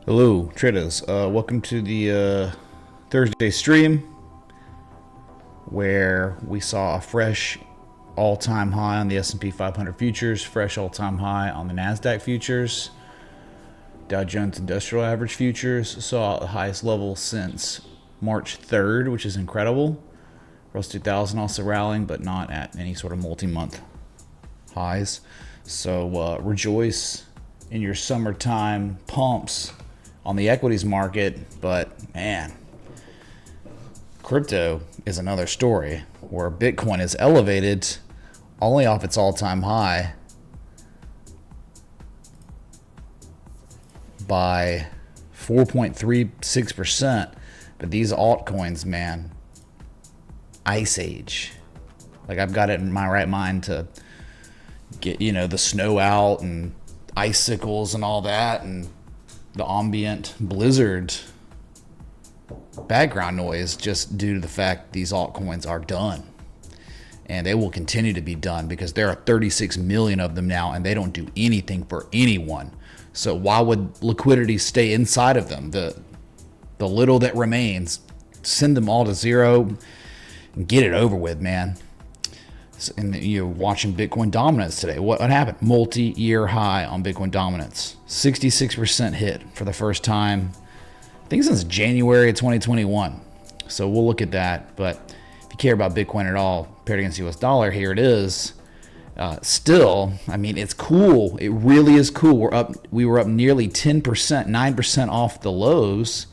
Hello, traders. Welcome to the Thursday stream where we saw a fresh all-time high on the S&P 500 futures, fresh all-time high on the NASDAQ futures. Dow Jones Industrial Average futures saw the highest level since March 3rd, which is incredible. Russell 2000 also rallying, but not at any sort of multi-month highs. So rejoice in your summertime pumps on the equities market, but man, crypto is another story where Bitcoin is elevated only off its all-time high by 4.36%. But these altcoins, man, ice age. Like, I've got it in my right mind to get, the snow out and icicles and all that, and the ambient blizzard background noise, just due to the fact these altcoins are done. And they will continue to be done because there are 36 million of them now, and they don't do anything for anyone. So why would liquidity stay inside of them? The little that remains, send them all to zero and get it over with, man. And you're watching Bitcoin dominance today. What happened? Multi-year high on Bitcoin dominance. 66% hit for the first time, I think, since January of 2021. So we'll look at that. But if you care about Bitcoin at all, paired against US dollar, here it is. Still, I mean, it's cool. It really is cool. We were up nearly 10%, 9% off the lows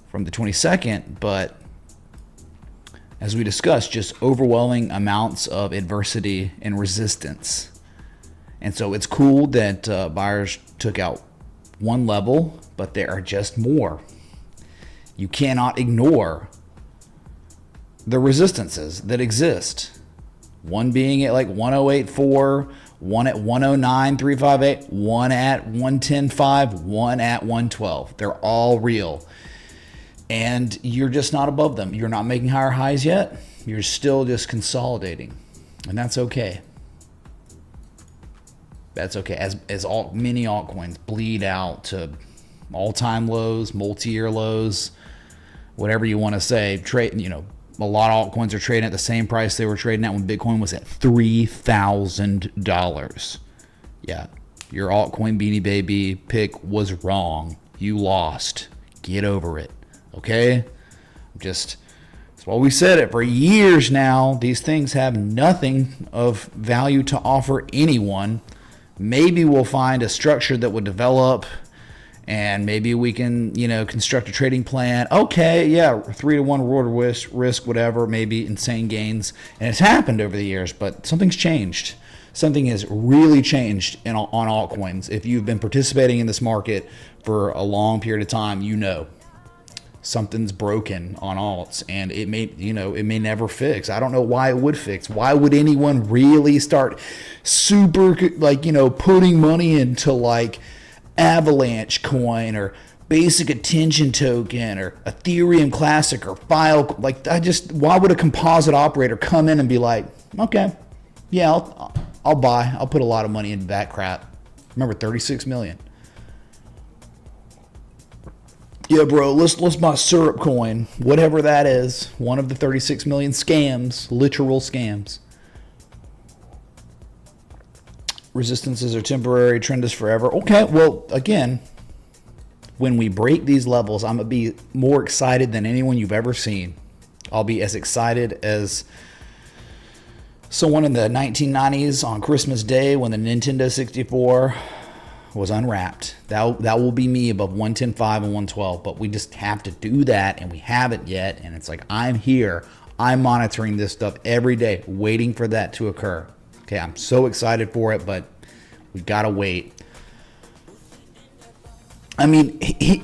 from the 22nd, but as we discussed, just overwhelming amounts of adversity and resistance. And so it's cool that buyers took out one level, but there are just more. You cannot ignore the resistances that exist. One being at like 108.4, one at 109.358, one at 110.5, one at 112. They're all real. And you're just not above them. You're not making higher highs yet. You're still just consolidating. And that's okay. That's okay. As many altcoins bleed out to all-time lows, multi-year lows, whatever you want to say. A lot of altcoins are trading at the same price they were trading at when Bitcoin was at $3,000. Yeah, your altcoin Beanie Baby pick was wrong. You lost. Get over it. Okay? That's why we said it for years now. These things have nothing of value to offer anyone. Maybe we'll find a structure that would develop, and maybe we can, construct a trading plan. Okay, yeah, 3-to-1 reward risk, whatever, maybe insane gains. And it's happened over the years, but something's changed. Something has really changed on altcoins. If you've been participating in this market for a long period of time, something's broken on alts, and it may never fix. I don't know why it would fix. Why would anyone really start putting money into Avalanche coin or basic attention token or Ethereum classic or file? Why would a composite operator come in and be like, okay, yeah, I'll buy. I'll put a lot of money into that crap. Remember, 36 million. Yeah, bro, let's buy syrup coin, whatever that is. One of the 36 million scams, literal scams. Resistances are temporary, trend is forever. Okay, well, again, when we break these levels, I'm going to be more excited than anyone you've ever seen. I'll be as excited as someone in the 1990s on Christmas Day when the Nintendo 64 was unwrapped. That will be me above 110.5 and 112, but we just have to do that, and we haven't yet. And it's like, I'm here, I'm monitoring this stuff every day, waiting for that to occur. Okay, I'm so excited for it, but we gotta wait. I mean,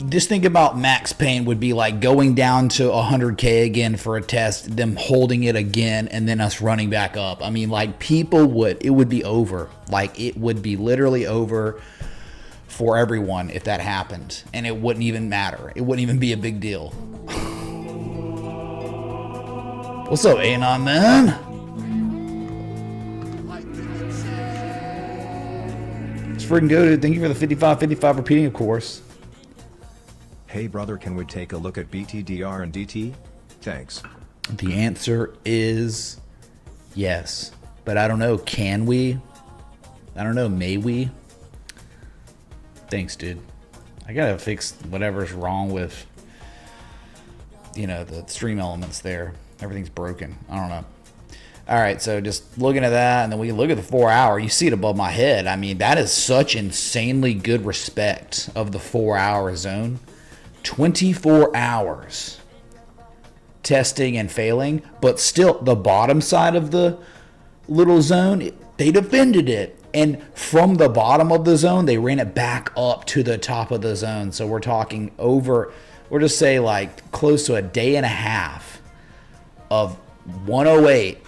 just think about Max Payne would be like going down to 100K again for a test, them holding it again, and then us running back up. I mean, it would be over. It would be literally over for everyone if that happened, and it wouldn't even matter. It wouldn't even be a big deal. What's up, Anon, man? It's freaking good. Thank you for the 55 repeating, of course. Hey brother, can we take a look at BTDR and DT? Thanks. The answer is yes. But I don't know, can we? I don't know, may we? Thanks, dude. I gotta fix whatever's wrong with, you know, the stream elements there. Everything's broken. I don't know. All right, so just looking at that, and then we look at the 4 hour. You see it above my head. I mean, that is such insanely good respect of the 4 hour zone. 24 hours testing and failing, but still the bottom side of the little zone, they defended it. And from the bottom of the zone, they ran it back up to the top of the zone. So we're talking over, we'll just say like close to a day and a half of 108.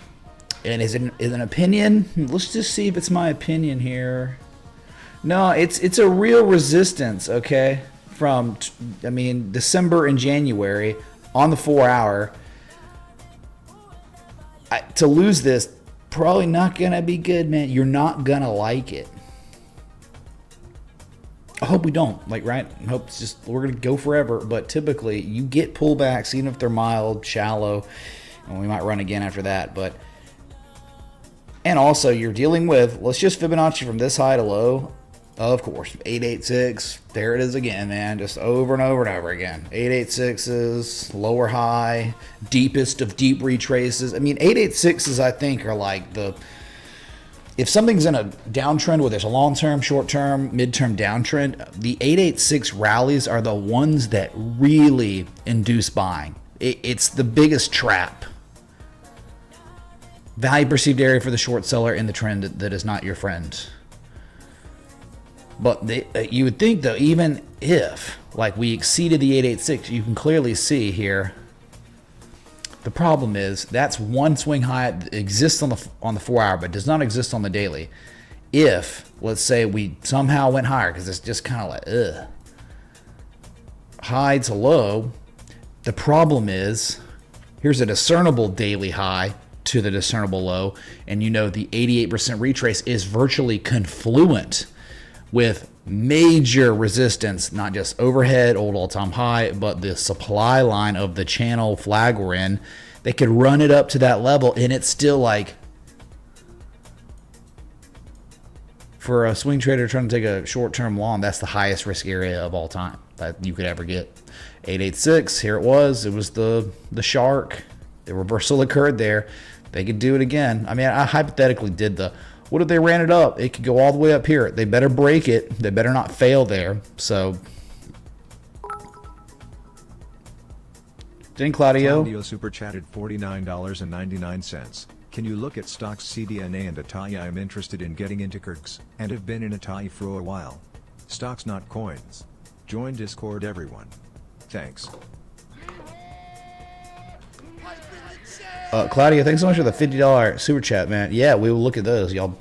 And is an opinion? Let's just see if it's my opinion here. No, it's a real resistance, okay? From, I mean, December and January on the 4 hour. To lose this, probably not going to be good, man. You're not going to like it. I hope we don't, like, right? I hope it's just, we're going to go forever. But typically, you get pullbacks, even if they're mild, shallow. And we might run again after that, but... And also, you're dealing with, let's just Fibonacci from this high to low. Of course, 886. There it is again, man. Just over and over and over again. 886s, lower high, deepest of deep retraces. I mean, 886s, I think, are like the... If something's in a downtrend where there's a long-term, short-term, mid-term downtrend, the 886 rallies are the ones that really induce buying. It's the biggest trap. Value perceived area for the short seller in the trend that is not your friend. But you would think, though, even if like we exceeded the 886, you can clearly see here. The problem is that's one swing high that exists on the 4 hour, but does not exist on the daily. If let's say we somehow went higher, because it's just kind of like high to low. The problem is here's a discernible daily high to the discernible low, and you know the 88% retrace is virtually confluent with major resistance, not just overhead, old all-time high, but the supply line of the channel flag we're in. They could run it up to that level, and it's still like, for a swing trader trying to take a short-term long, that's the highest risk area of all time that you could ever get. 886, here it was the shark. The reversal occurred there. They could do it again. I mean, I hypothetically did what if they ran it up? It could go all the way up here. They better break it. They better not fail there. So, didn't Claudio? Claudio super chatted $49.99. Can you look at stocks CDNA and Atai? I'm interested in getting into KRGs and have been in Atai for a while. Stocks, not coins. Join Discord, everyone. Thanks. Claudia, thanks so much for the $50 super chat, man. Yeah, we will look at those. Y'all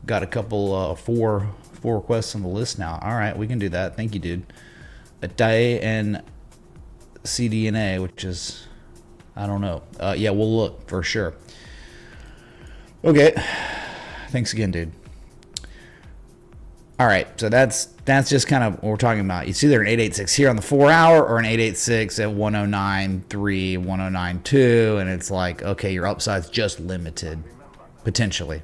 got a couple, four requests on the list now. All right, we can do that. Thank you, dude. Atai and CDNA, which is, I don't know. Yeah, we'll look for sure. Okay. Thanks again, dude. All right, so that's just kind of what we're talking about. It's either an 886 here on the 4 hour or an 886 at 109.3, 109.2, and it's like, okay, your upside's just limited, potentially.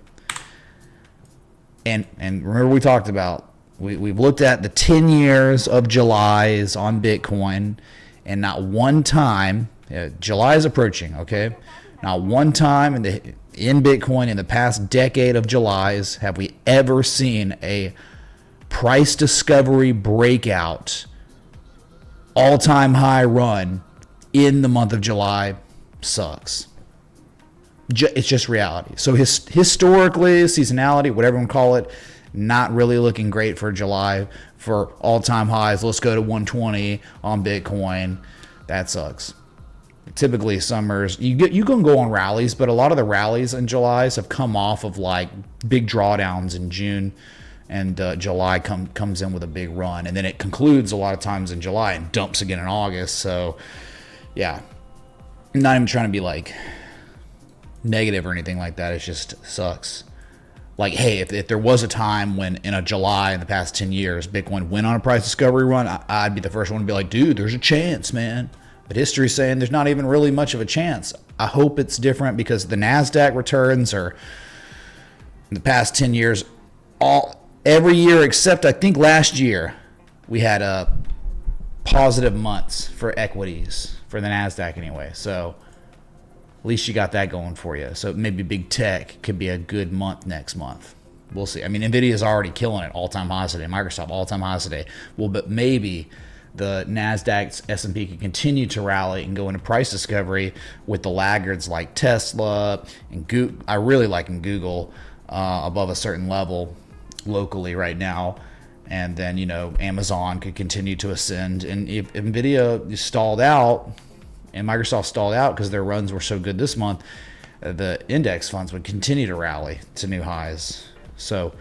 And remember we talked about, we've looked at the 10 years of Julys on Bitcoin, and not one time, July is approaching, okay? Not one time in Bitcoin in the past decade of Julys have we ever seen a price discovery breakout all-time high run in the month of July. Sucks. It's just reality. So historically, seasonality, whatever you want to call it, not really looking great for July for all-time highs. Let's go to 120 on Bitcoin. That sucks. Typically summers, you can go on rallies, but a lot of the rallies in July's have come off of like big drawdowns in June. And July comes in with a big run, and then it concludes a lot of times in July and dumps again in August. So, yeah, I'm not even trying to be like negative or anything like that. It just sucks. Like, hey, if there was a time when in a July in the past 10 years, Bitcoin went on a price discovery run, I'd be the first one to be like, dude, there's a chance, man. But history's saying there's not even really much of a chance. I hope it's different because the NASDAQ returns are, in the past 10 years, every year except I think last year, we had positive months for equities, for the NASDAQ anyway. So at least you got that going for you. So maybe big tech could be a good month next month. We'll see. I mean, NVIDIA is already killing it, all-time highs today. Microsoft, all-time highs today. Well, but maybe the NASDAQ, S&P can continue to rally and go into price discovery with the laggards like Tesla and Google. I really like Google above a certain level locally right now. And then, Amazon could continue to ascend. And if NVIDIA stalled out, and Microsoft stalled out because their runs were so good this month, the index funds would continue to rally to new highs. So,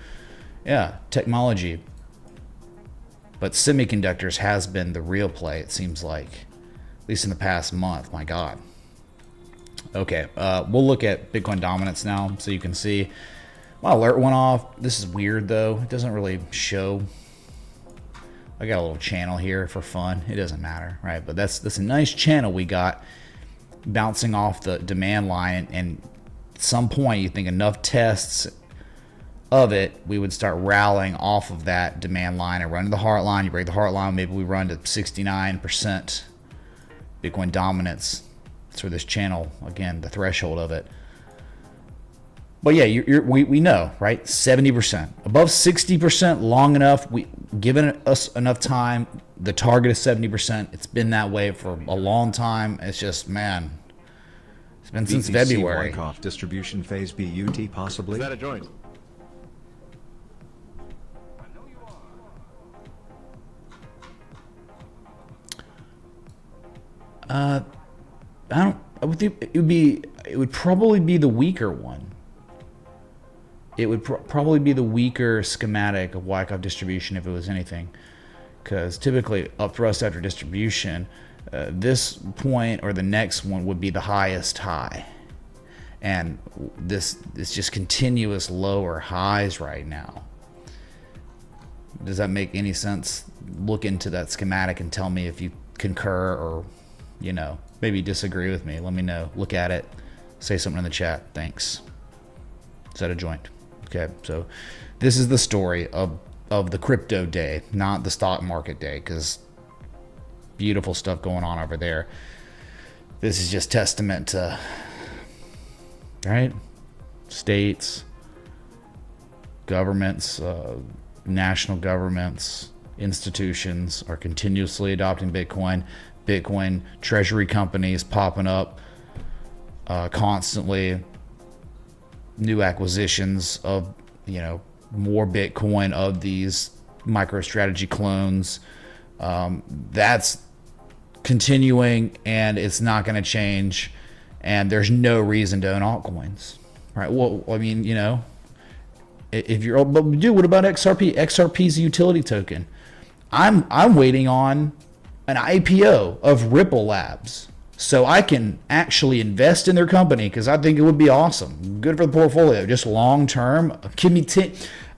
yeah, technology. But semiconductors has been the real play, it seems like, at least in the past month. My God. Okay, we'll look at Bitcoin dominance now so you can see. My alert went off. This is weird, though. It doesn't really show. I got a little channel here for fun. It doesn't matter, right? But that's a nice channel we got bouncing off the demand line. And at some point, you think enough tests of it, we would start rallying off of that demand line and run to the heart line. You break the heart line, maybe we run to 69% Bitcoin dominance. That's for this channel, again, the threshold of it. But yeah, we know, right? 70%. Above 60% long enough. Given us enough time, the target is 70%. It's been that way for a long time. It's just, man, it's been since February. Wyckoff distribution phase BUT possibly? Is that a joint? I think it would probably be the weaker one. It would probably be the weaker schematic of Wyckoff distribution if it was anything. Because typically up thrust after distribution, this point or the next one would be the highest high. And this is just continuous lower highs right now. Does that make any sense? Look into that schematic and tell me if you concur or, maybe disagree with me. Let me know. Look at it. Say something in the chat. Thanks. Is that a joint? Okay, so this is the story of the crypto day, not the stock market day, because beautiful stuff going on over there. This is just testament to, right? States, governments, national governments, institutions are continuously adopting Bitcoin. Bitcoin treasury companies popping up constantly. New acquisitions of, more Bitcoin of these MicroStrategy clones. That's continuing and it's not going to change. And there's no reason to own altcoins, right? Well, I mean, if you're, but dude, what about XRP? XRP's a utility token. I'm waiting on an IPO of Ripple Labs, so I can actually invest in their company because I think it would be awesome. Good for the portfolio, just long term. Give me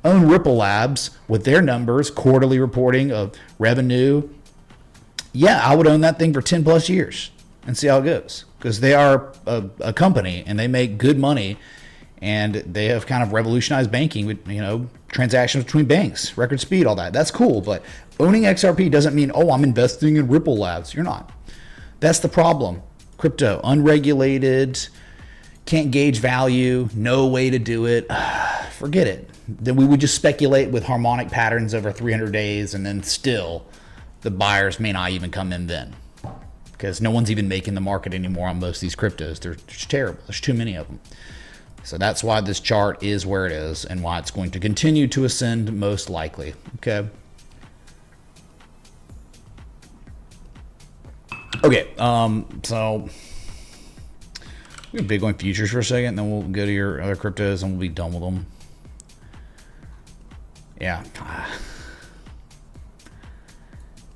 own Ripple Labs with their numbers, quarterly reporting of revenue. Yeah, I would own that thing for 10 plus years and see how it goes because they are a company and they make good money and they have kind of revolutionized banking with, transactions between banks, record speed, all that. That's cool, but owning XRP doesn't mean, oh, I'm investing in Ripple Labs. You're not. That's the problem. Crypto, unregulated, can't gauge value, no way to do it. Forget it. Then we would just speculate with harmonic patterns over 300 days, and then still the buyers may not even come in then because no one's even making the market anymore on most of these cryptos. They're just terrible. There's too many of them. So that's why this chart is where it is and why it's going to continue to ascend most likely. Okay. Okay, so we have Bitcoin futures for a second, and then we'll go to your other cryptos, and we'll be done with them. Yeah.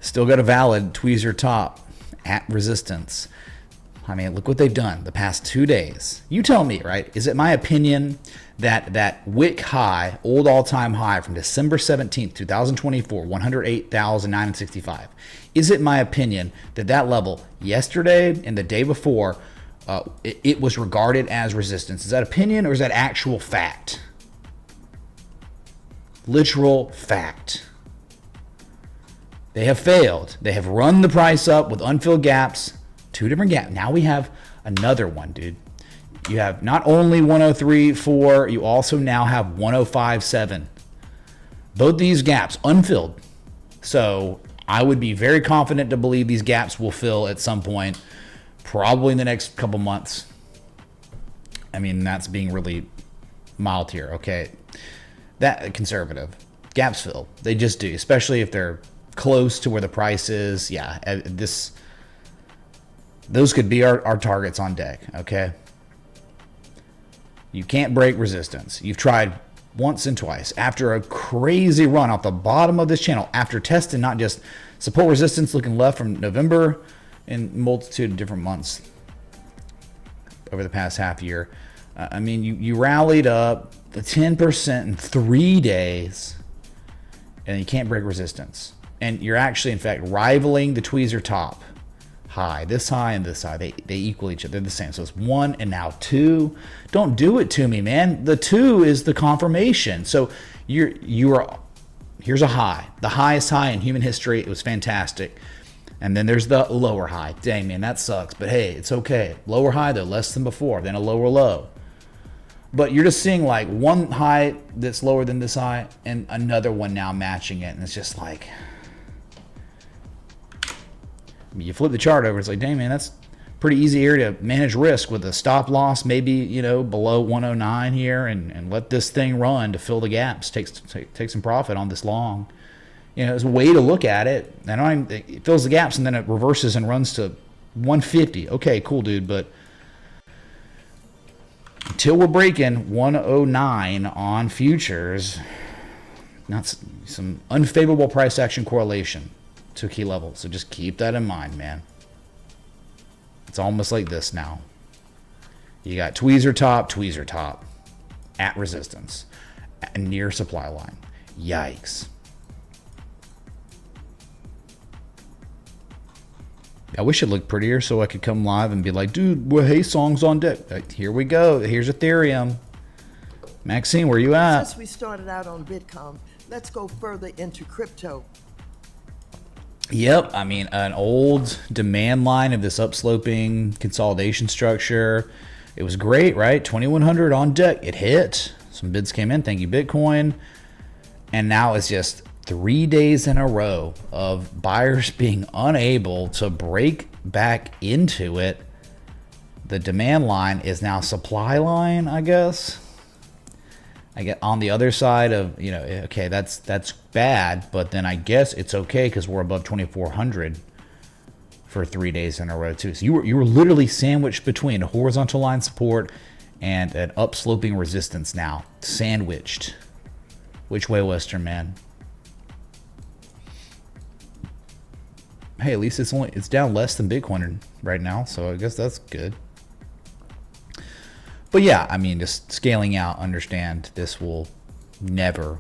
Still got a valid tweezer top at resistance. I mean, look what they've done the past 2 days. You tell me, right? Is it my opinion that that wick high, old all-time high from December 17th, 2024, 108,965, is it my opinion that that level yesterday and the day before, it was regarded as resistance? Is that opinion or is that actual fact? Literal fact. They have failed. They have run the price up with unfilled gaps. 2 different gaps. Now we have another one, dude. You have not only 103.4, you also now have 105.7. Both these gaps unfilled. So I would be very confident to believe these gaps will fill at some point, probably in the next couple months. I mean, that's being really mild here, okay? That conservative. Gaps fill. They just do, especially if they're close to where the price is. Yeah, those could be our targets on deck, okay? You can't break resistance. You've tried once and twice. After a crazy run off the bottom of this channel, after testing not just support resistance looking left from November in multitude of different months over the past half year, I mean, you rallied up the 10% in 3 days, and you can't break resistance. And you're actually, in fact, rivaling the tweezer top high. This high and this high, they equal each other. They're the same. So it's 1 and now 2. Don't do it to me, man. The 2 is the confirmation. So here's a high, the highest high in human history. It was fantastic. And then there's the lower high. Dang, man, that sucks. But hey, it's okay. Lower high, though, less than before. Then a lower low. But you're just seeing like one high that's lower than this high and another one now matching it. And it's just like, I mean, you flip the chart over, it's like, dang, man, that's pretty easy area to manage risk with a stop loss, maybe, you know, below 109 here, and let this thing run to fill the gaps, take some profit on this long. You know, it's a way to look at it. And it fills the gaps and then it reverses and runs to 150. Okay, cool, dude. But until we're breaking 109 on futures, that's some unfavorable price action correlation to a key level. So just keep that in mind, man. It's almost like this now. You got tweezer top at resistance, at near supply line. Yikes. I wish it looked prettier so I could come live and be like, dude, well, hey, song's on deck. Here we go. Here's Ethereum. Maxine, where you at? Since we started out on Bitcoin, let's go further into crypto. Yep, I mean, an old demand line of this upsloping consolidation structure. It was great, right? 2100 on deck. It hit. Some bids came in. Thank you, Bitcoin. And now it's just 3 days in a row of buyers being unable to break back into it. The demand line is now supply line, I guess. I get on the other side of, you know, okay, that's bad, but then I guess it's okay because we're above 2400 for 3 days in a row too. So you were literally sandwiched between a horizontal line support and an upsloping resistance now. Sandwiched. Which way, Western man? Hey, at least it's down less than Bitcoin right now, so I guess that's good. But yeah, I mean, just scaling out, understand this will never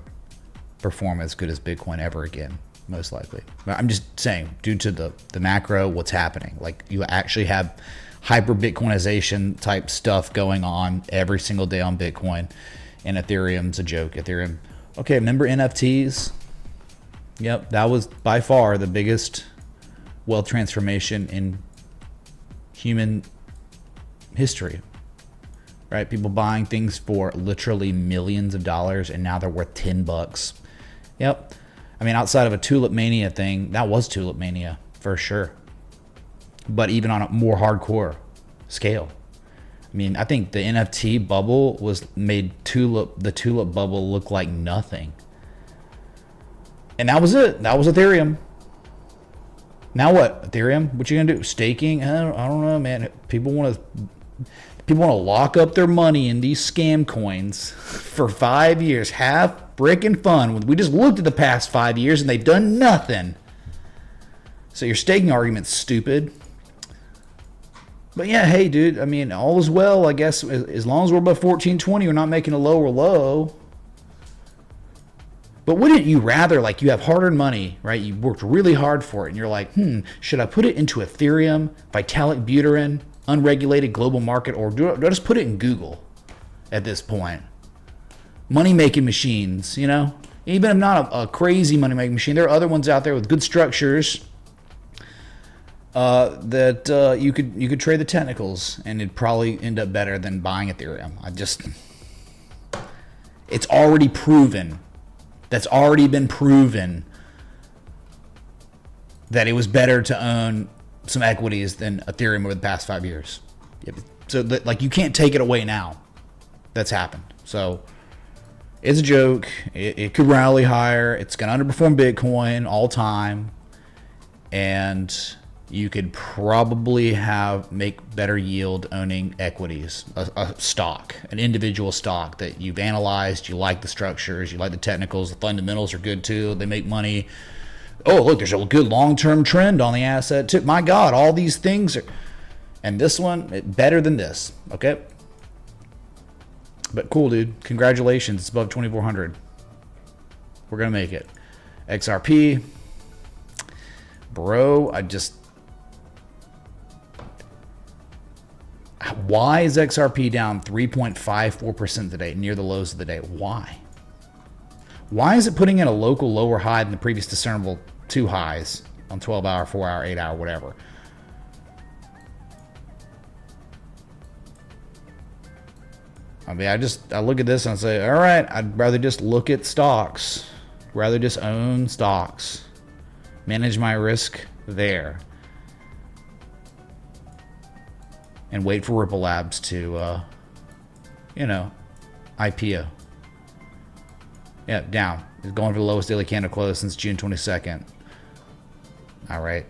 perform as good as Bitcoin ever again, most likely. But I'm just saying, due to the macro, what's happening. Like, you actually have hyper Bitcoinization type stuff going on every single day on Bitcoin, and Ethereum's a joke. Ethereum, okay, remember NFTs? Yep, that was by far the biggest wealth transformation in human history. Right, people buying things for literally millions of dollars, and now they're worth $10. Yep, I mean, outside of a Tulip Mania thing, that was Tulip Mania for sure. But even on a more hardcore scale, I mean, I think the NFT bubble made the Tulip bubble look like nothing, and that was it. That was Ethereum. Now what? Ethereum? What you gonna do? Staking? I don't know, man. People want to lock up their money in these scam coins for 5 years. Have frickin' fun. We just looked at the past 5 years and they've done nothing. So your staking argument's stupid. But yeah, hey, dude, I mean, all is well, I guess, as long as we're above 1420, we're not making a lower low. But wouldn't you rather, like, you have hard-earned money, right? You worked really hard for it, and you're like, should I put it into Ethereum, Vitalik Buterin, unregulated global market, or do I just put it in Google at this point? Money-making machines, you know? Even if not a crazy money-making machine, there are other ones out there with good structures that you could trade the technicals, and it'd probably end up better than buying Ethereum. It's already proven. That's already been proven that it was better to own some equities than Ethereum over the past 5 years. So, like, you can't take it away now. That's happened. So, it's a joke. It could rally higher. It's going to underperform Bitcoin all time. And you could probably make better yield owning equities, a stock, an individual stock that you've analyzed. You like the structures, you like the technicals, the fundamentals are good too. They make money. Oh, look, there's a good long-term trend on the asset too. My God, all these things are, and this one better than this. Okay, but cool, dude. Congratulations, it's above 2,400. We're gonna make it. XRP, bro. Why is XRP down 3.54% today, near the lows of the day? Why? Why is it putting in a local lower high than the previous discernible two highs on 12-hour, 4-hour, 8-hour, whatever? I mean, I look at this and I say, all right, I'd rather just look at stocks, rather just own stocks, manage my risk there, and wait for Ripple Labs to, IPO. Yeah, down. It's going for the lowest daily candle close since June 22nd. All right.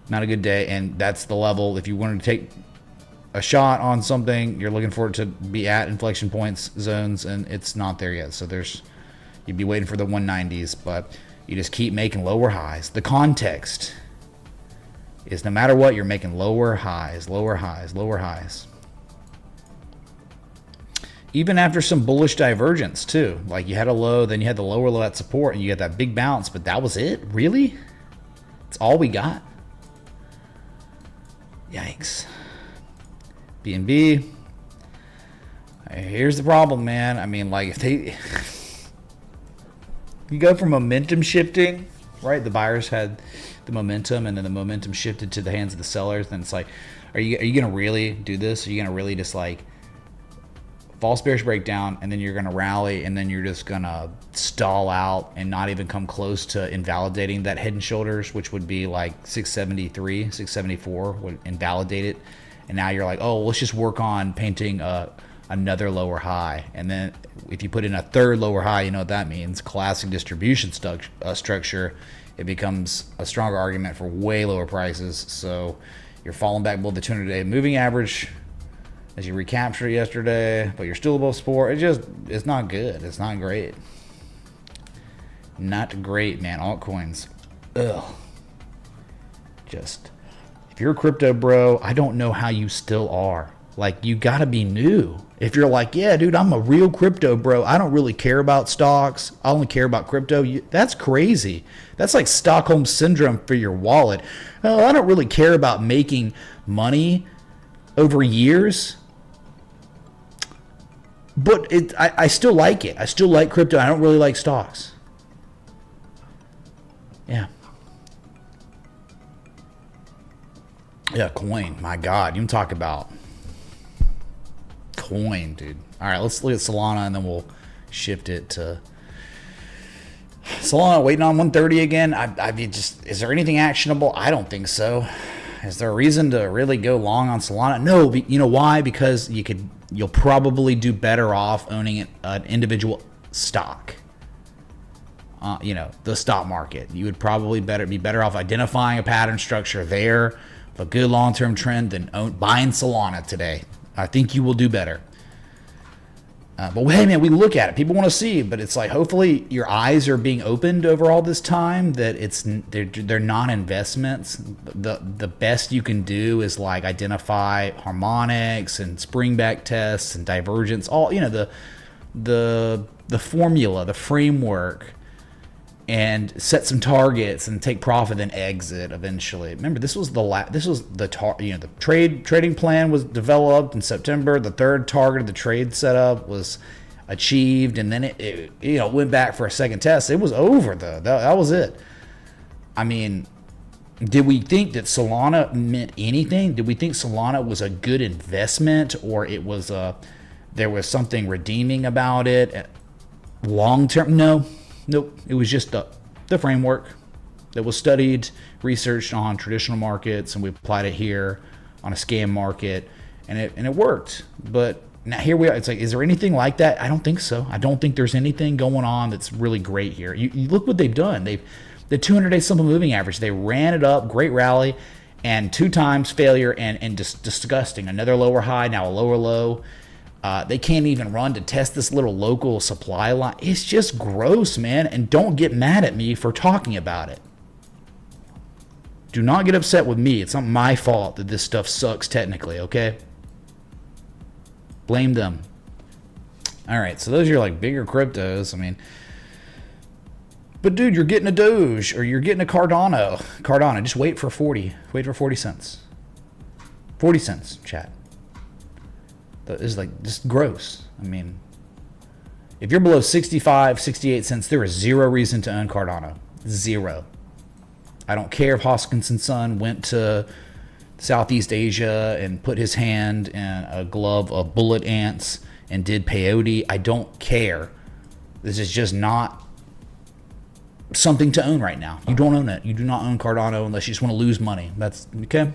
Not a good day, and that's the level. If you wanted to take a shot on something, you're looking for it to be at inflection points zones, and it's not there yet. So you'd be waiting for the 190s, but you just keep making lower highs. The context is no matter what, you're making lower highs, lower highs, lower highs. Even after some bullish divergence too. Like you had a low, then you had the lower low at support, and you got that big bounce, but that was it? Really? That's all we got? Yikes. BNB. Here's the problem, man. I mean, like, if you go from momentum shifting, right? The buyers had the momentum, and then the momentum shifted to the hands of the sellers. Then it's like, are you going to really do this? Are you going to really just like false bearish breakdown, and then you're going to rally, and then you're just going to stall out and not even come close to invalidating that head and shoulders, which would be like 673, 674 would invalidate it. And now you're like, oh, let's just work on painting another lower high. And then if you put in a third lower high, you know what that means. Classic distribution structure. It becomes a stronger argument for way lower prices. So you're falling back below the 200-day moving average as you recaptured yesterday, but you're still above support. It's not good. It's not great. Not great, man. Altcoins. Ugh. If you're a crypto bro, I don't know how you still are. Like, you gotta be new. If you're like, yeah, dude, I'm a real crypto bro, I don't really care about stocks, I only care about crypto, that's crazy. That's like Stockholm Syndrome for your wallet. Oh, I don't really care about making money over years. But I still like it. I still like crypto. I don't really like stocks. Yeah. Yeah, coin. My God. You can talk about coin, dude. All right, let's look at Solana, and then we'll shift it to Solana. Waiting on 130 again. Is there anything actionable? I don't think so. Is there a reason to really go long on Solana? No. You know why? Because you'll probably do better off owning an individual stock. The stock market. You would probably be better off identifying a pattern structure there, a good long-term trend, than buying Solana today. I think you will do better. But hey, man, we look at it. People want to see, but it's like hopefully your eyes are being opened over all this time. That they're non-investments. The best you can do is like identify harmonics and springback tests and divergence. All the formula, the framework, and set some targets and take profit and exit eventually. Remember, the trading plan was developed in September. The third target of the trade setup was achieved, and then it went back for a second test. It was over though. That was it. I mean, did we think that Solana meant anything? Did we think Solana was a good investment, or there was something redeeming about it long term? Nope. It was just the framework that was studied, researched on traditional markets, and we applied it here on a scam market, and it worked. But now here we are. It's like, is there anything like that? I don't think so. I don't think there's anything going on that's really great here. You look what they've done. The 200-day simple moving average, they ran it up, great rally, and 2 times failure and just disgusting. Another lower high, now a lower low. They can't even run to test this little local supply line. It's just gross, man. And don't get mad at me for talking about it. Do not get upset with me. It's not my fault that this stuff sucks technically, okay? Blame them. All right, so those are like bigger cryptos. I mean, but dude, you're getting a Doge or you're getting a Cardano. Cardano, just wait for 40. Wait for 40 cents. 40 cents, chat. Is like just gross. I mean, if you're below 65, 68 cents, there is zero reason to own Cardano. Zero. I don't care if Hoskins' son went to Southeast Asia and put his hand in a glove of bullet ants and did peyote. I don't care. This is just not something to own right now. You don't own it. You do not own Cardano unless you just want to lose money. That's okay.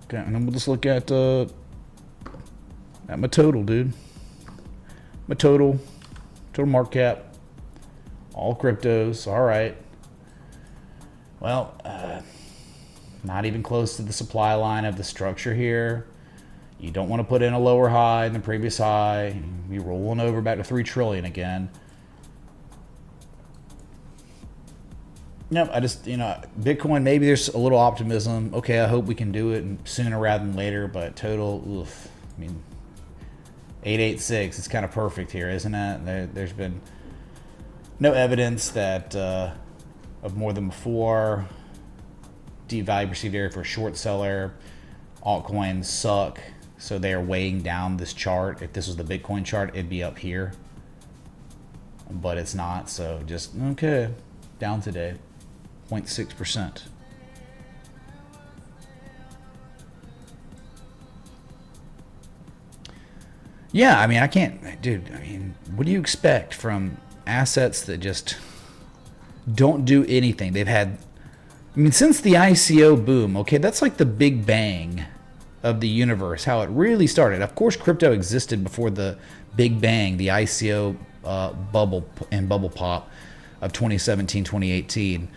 Okay, and then we'll just look at my total, dude. My total market cap, all cryptos. All right. Well, not even close to the supply line of the structure here. You don't want to put in a lower high than the previous high. You're rolling over back to 3 trillion again. No, I just, Bitcoin, maybe there's a little optimism. Okay, I hope we can do it sooner rather than later, but total, oof. I mean, 886, it's kind of perfect here, isn't it? There's been no evidence that of more than before. Deep value perceived area for a short seller. Altcoins suck, so they are weighing down this chart. If this was the Bitcoin chart, it'd be up here. But it's not, so just, okay, down today. 0.6%. Yeah, I mean, I can't, dude, I mean, what do you expect from assets that just don't do anything? They've had, I mean, since the ICO boom, okay, that's like the big bang of the universe, how it really started. Of course, crypto existed before the big bang, the ICO bubble and bubble pop of 2017, 2018.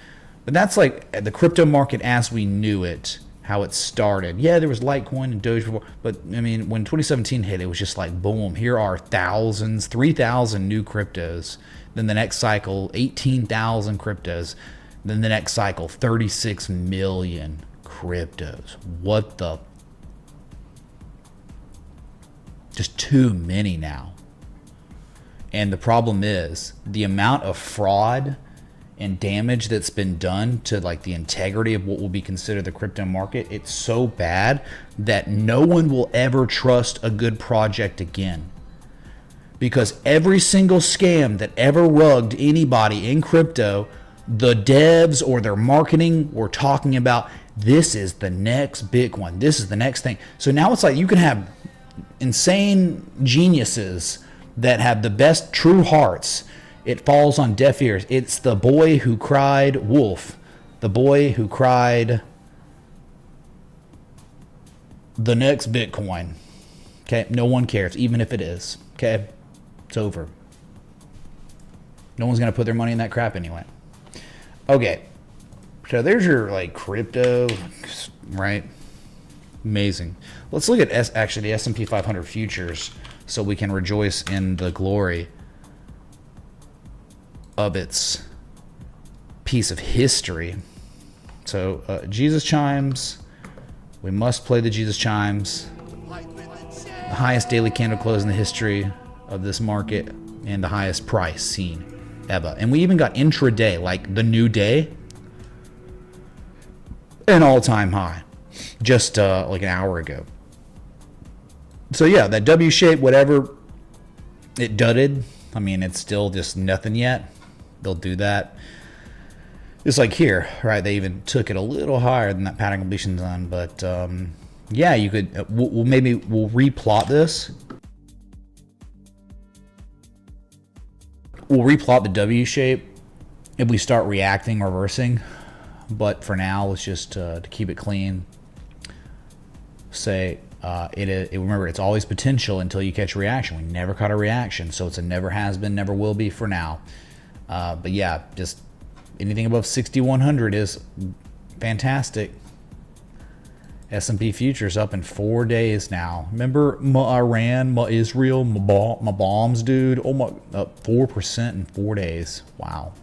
But that's like the crypto market as we knew it, how it started. Yeah, there was Litecoin and Doge before, but I mean, when 2017 hit, it was just like, boom, here are thousands, 3,000 new cryptos. Then the next cycle, 18,000 cryptos. Then the next cycle, 36 million cryptos. What the? Just too many now. And the problem is the amount of fraud and damage that's been done to like the integrity of what will be considered the crypto market. It's so bad that no one will ever trust a good project again. Because every single scam that ever rugged anybody in crypto, the devs or their marketing were talking about, this is the next big one. This is the next thing. So now it's like you can have insane geniuses that have the best true hearts. It falls on deaf ears. It's the boy who cried wolf. The boy who cried the next Bitcoin. Okay, no one cares, even if it is. Okay, it's over. No one's going to put their money in that crap anyway. Okay, so there's your like crypto, right? Amazing. Let's look at actually the S&P 500 futures so we can rejoice in the glory of its piece of history. So Jesus chimes. We must play the Jesus chimes. The highest daily candle close in the history of this market and the highest price seen ever. And we even got intraday, like the new day, an all-time high just like an hour ago. So yeah, that W shape, whatever it dudded, I mean, it's still just nothing yet. They'll do that. It's like here, right? They even took it a little higher than that pattern completion zone, but yeah, you could. We'll replot this. We'll replot the W shape if we start reacting, reversing. But for now, let's just to keep it clean. Say remember, it's always potential until you catch a reaction. We never caught a reaction, so it's a never has been, never will be for now. But yeah, just anything above 6,100 is fantastic. S&P futures up in 4 days now. Remember Iran, Israel, my bombs, dude. Oh my, up 4% in 4 days. Wow.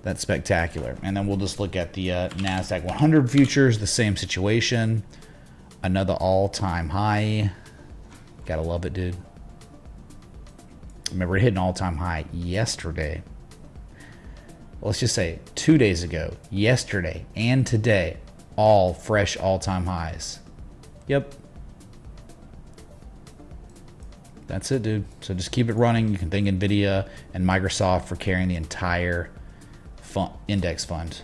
That's spectacular. And then we'll just look at the NASDAQ 100 futures, the same situation. Another all-time high. Gotta love it, dude. Remember, it hit an all-time high yesterday. Let's just say 2 days ago, yesterday, and today, all fresh all-time highs. Yep. That's it, dude. So just keep it running. You can thank NVIDIA and Microsoft for carrying the entire index fund.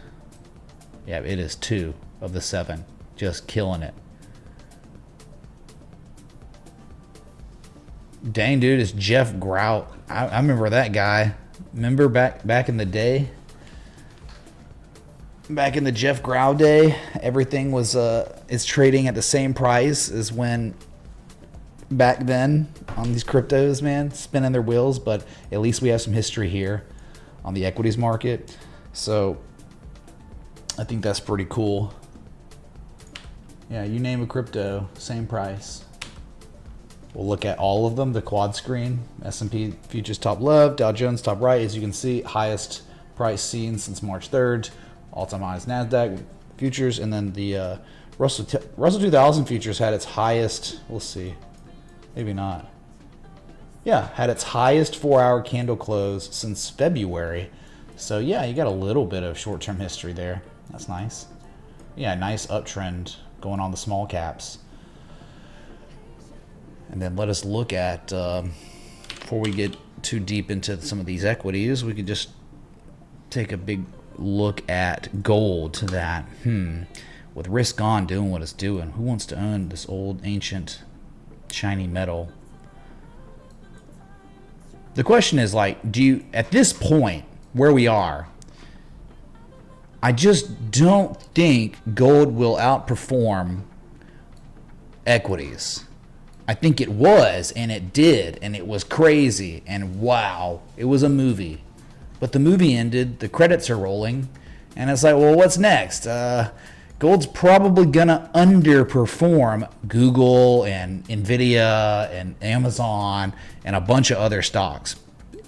Yeah, it is 2 of the 7. Just killing it. Dang, dude, it's Jeff Grout. I remember that guy. Remember back in the day? Back in the Jeff Grau day, everything was it's trading at the same price as when back then on these cryptos, man, spinning their wheels. But at least we have some history here on the equities market, so I think that's pretty cool. Yeah, you name a crypto, same price. We'll look at all of them. The quad screen, S&P futures top left, Dow Jones top right. As you can see, highest price seen since March 3rd. All-time highs NASDAQ futures, and then the Russell 2000 futures had its highest. We'll see, maybe not. Yeah, had its highest 4-hour candle close since February. So yeah, you got a little bit of short-term history there. That's nice. Yeah, nice uptrend going on the small caps. And then let us look at before we get too deep into some of these equities, we could just take a big look at gold to that. With risk on doing what it's doing, who wants to own this old ancient shiny metal? The question is, like, do you, at this point where we are, I just don't think gold will outperform equities. I think it was, and it did, and it was crazy, and wow, it was a movie. But the movie ended, the credits are rolling, and it's like, well, what's next? Gold's probably gonna underperform Google and NVIDIA and Amazon and a bunch of other stocks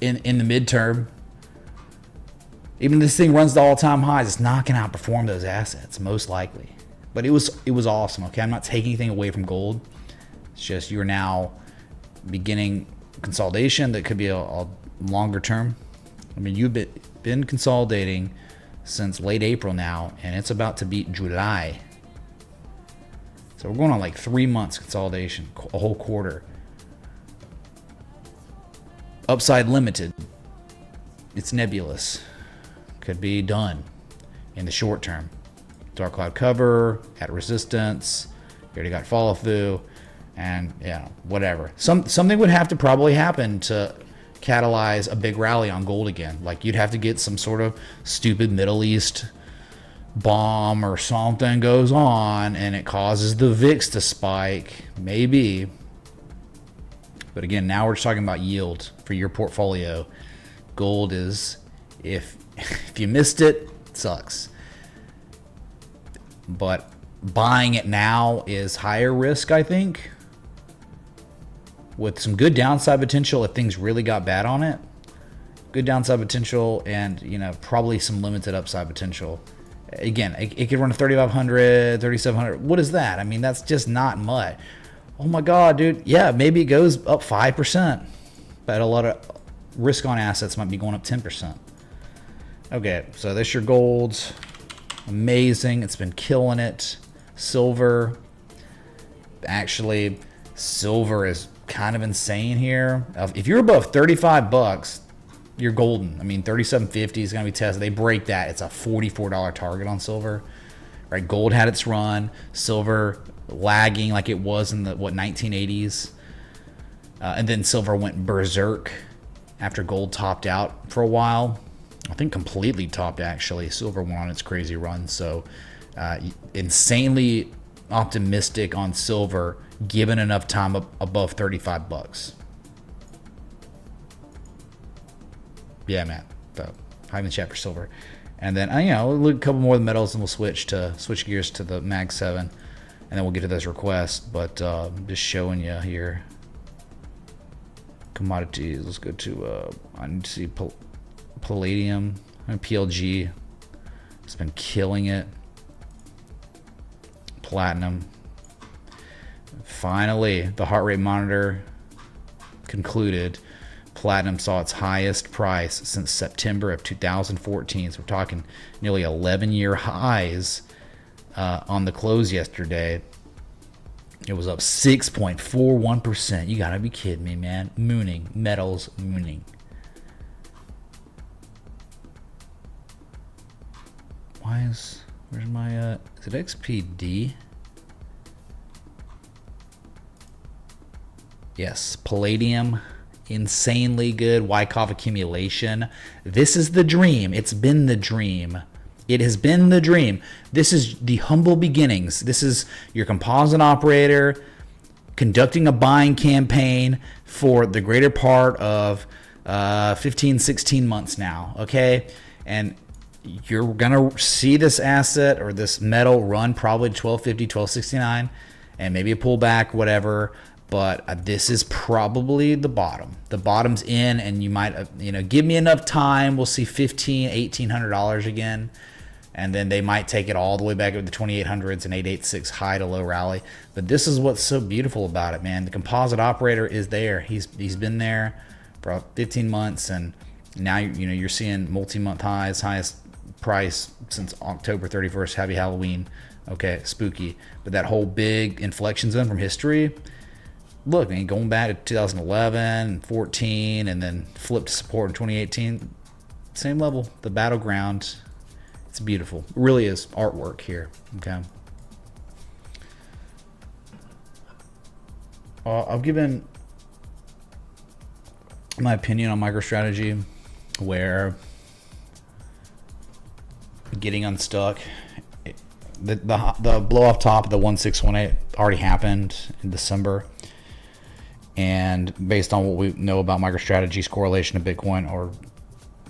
in the midterm. Even this thing runs to all-time highs, it's not gonna outperform those assets, most likely. But it was awesome, okay? I'm not taking anything away from gold. It's just you're now beginning consolidation that could be a longer term. I mean, you've been consolidating since late April now, and it's about to beat July. So we're going on like 3 months consolidation, a whole quarter. Upside limited. It's nebulous. Could be done in the short term. Dark cloud cover, at resistance, you already got follow through, and whatever. Something would have to probably happen to catalyze a big rally on gold again. Like you'd have to get some sort of stupid Middle East bomb or something goes on and it causes the VIX to spike, maybe. But again, now we're just talking about yield for your portfolio. Gold is, if you missed it, it sucks. But buying it now is higher risk, I think, with some good downside potential if things really got bad on it. Good downside potential and, you know, probably some limited upside potential. Again, it could run to 3,500, 3,700. What is that? I mean, that's just not much. Oh my God, dude. Yeah, maybe it goes up 5%, but a lot of risk on assets might be going up 10%. Okay, so this your golds. Amazing. It's been killing it. Silver. Actually, silver is kind of insane here. If you're above 35 bucks, you're golden. I mean, 37.50 is going to be tested. They break that. It's a $44 target on silver. Right? Gold had its run. Silver lagging like it was in the 1980s. And then silver went berserk after gold topped out for a while. I think completely topped, actually. Silver went on its crazy run. So insanely optimistic on silver given enough time above 35 bucks. Yeah, man. So, high in the chat for silver. And then, you know, we'll look a couple more of the metals and we'll switch gears to the Mag 7. And then we'll get to those requests. But just showing you here. Commodities. Let's go to, I need to see palladium and PLG. It's been killing it. Platinum. Finally, the heart rate monitor concluded. Platinum saw its highest price since September of 2014. So we're talking nearly 11-year highs on the close yesterday. It was up 6.41%. You gotta be kidding me, man. Mooning. Metals mooning. Where's my, is it XPD? Yes, palladium. Insanely good. Wyckoff accumulation. This is the dream. It's been the dream. It has been the dream. This is the humble beginnings. This is your composite operator conducting a buying campaign for the greater part of 15, 16 months now. Okay. And you're going to see this asset or this metal run probably to 1250, 1269, and maybe a pullback, whatever. But this is probably the bottom. The bottom's in, and you might, give me enough time. We'll see $1,500, $1,800 again. And then they might take it all the way back up to the 2800s and 886 high to low rally. But this is what's so beautiful about it, man. The composite operator is there. He's been there for 15 months, and now you're seeing multi-month highs, highest price since October 31st. Happy Halloween. Okay, spooky. But that whole big inflection zone from history. Look, man, going back to 2011, 14, and then flipped to support in 2018. Same level, the battleground. It's beautiful. It really is artwork here. Okay. I've given my opinion on MicroStrategy, where getting unstuck, the blow off top of the 1618 already happened in December. And based on what we know about MicroStrategy's correlation to Bitcoin or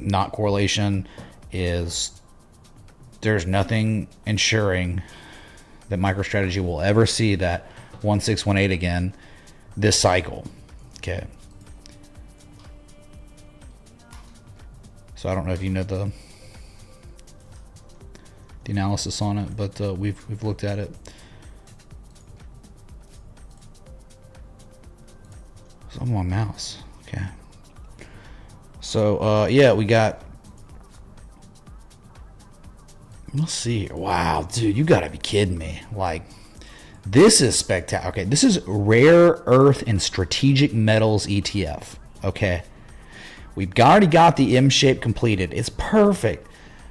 not correlation, is there's nothing ensuring that MicroStrategy will ever see that 1618 again this cycle. Okay. So I don't know if you know the analysis on it, but we've looked at it. It's on my mouse. Okay. So yeah, we got. Let's see. Wow, dude, you gotta be kidding me! Like, this is spectacular. Okay, this is rare earth and strategic metals ETF. Okay, we've already got the M shape completed. It's perfect.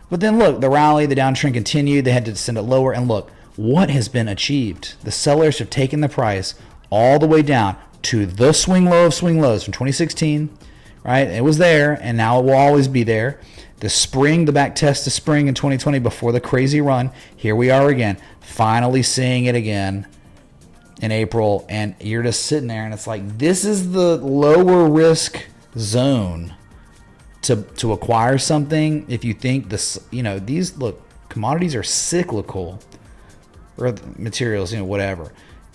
But then look, the rally, the downtrend continued. They had to send it lower, and look what has been achieved. The sellers have taken the price all the way down to the swing low of swing lows from 2016, right? It was there, and now it will always be there. The spring, the back test of spring in 2020 before the crazy run. Here we are again, finally seeing it again in April, and you're just sitting there, and it's like, this is the lower risk zone to acquire something. If you think this, these, look, commodities are cyclical. or materials, whatever.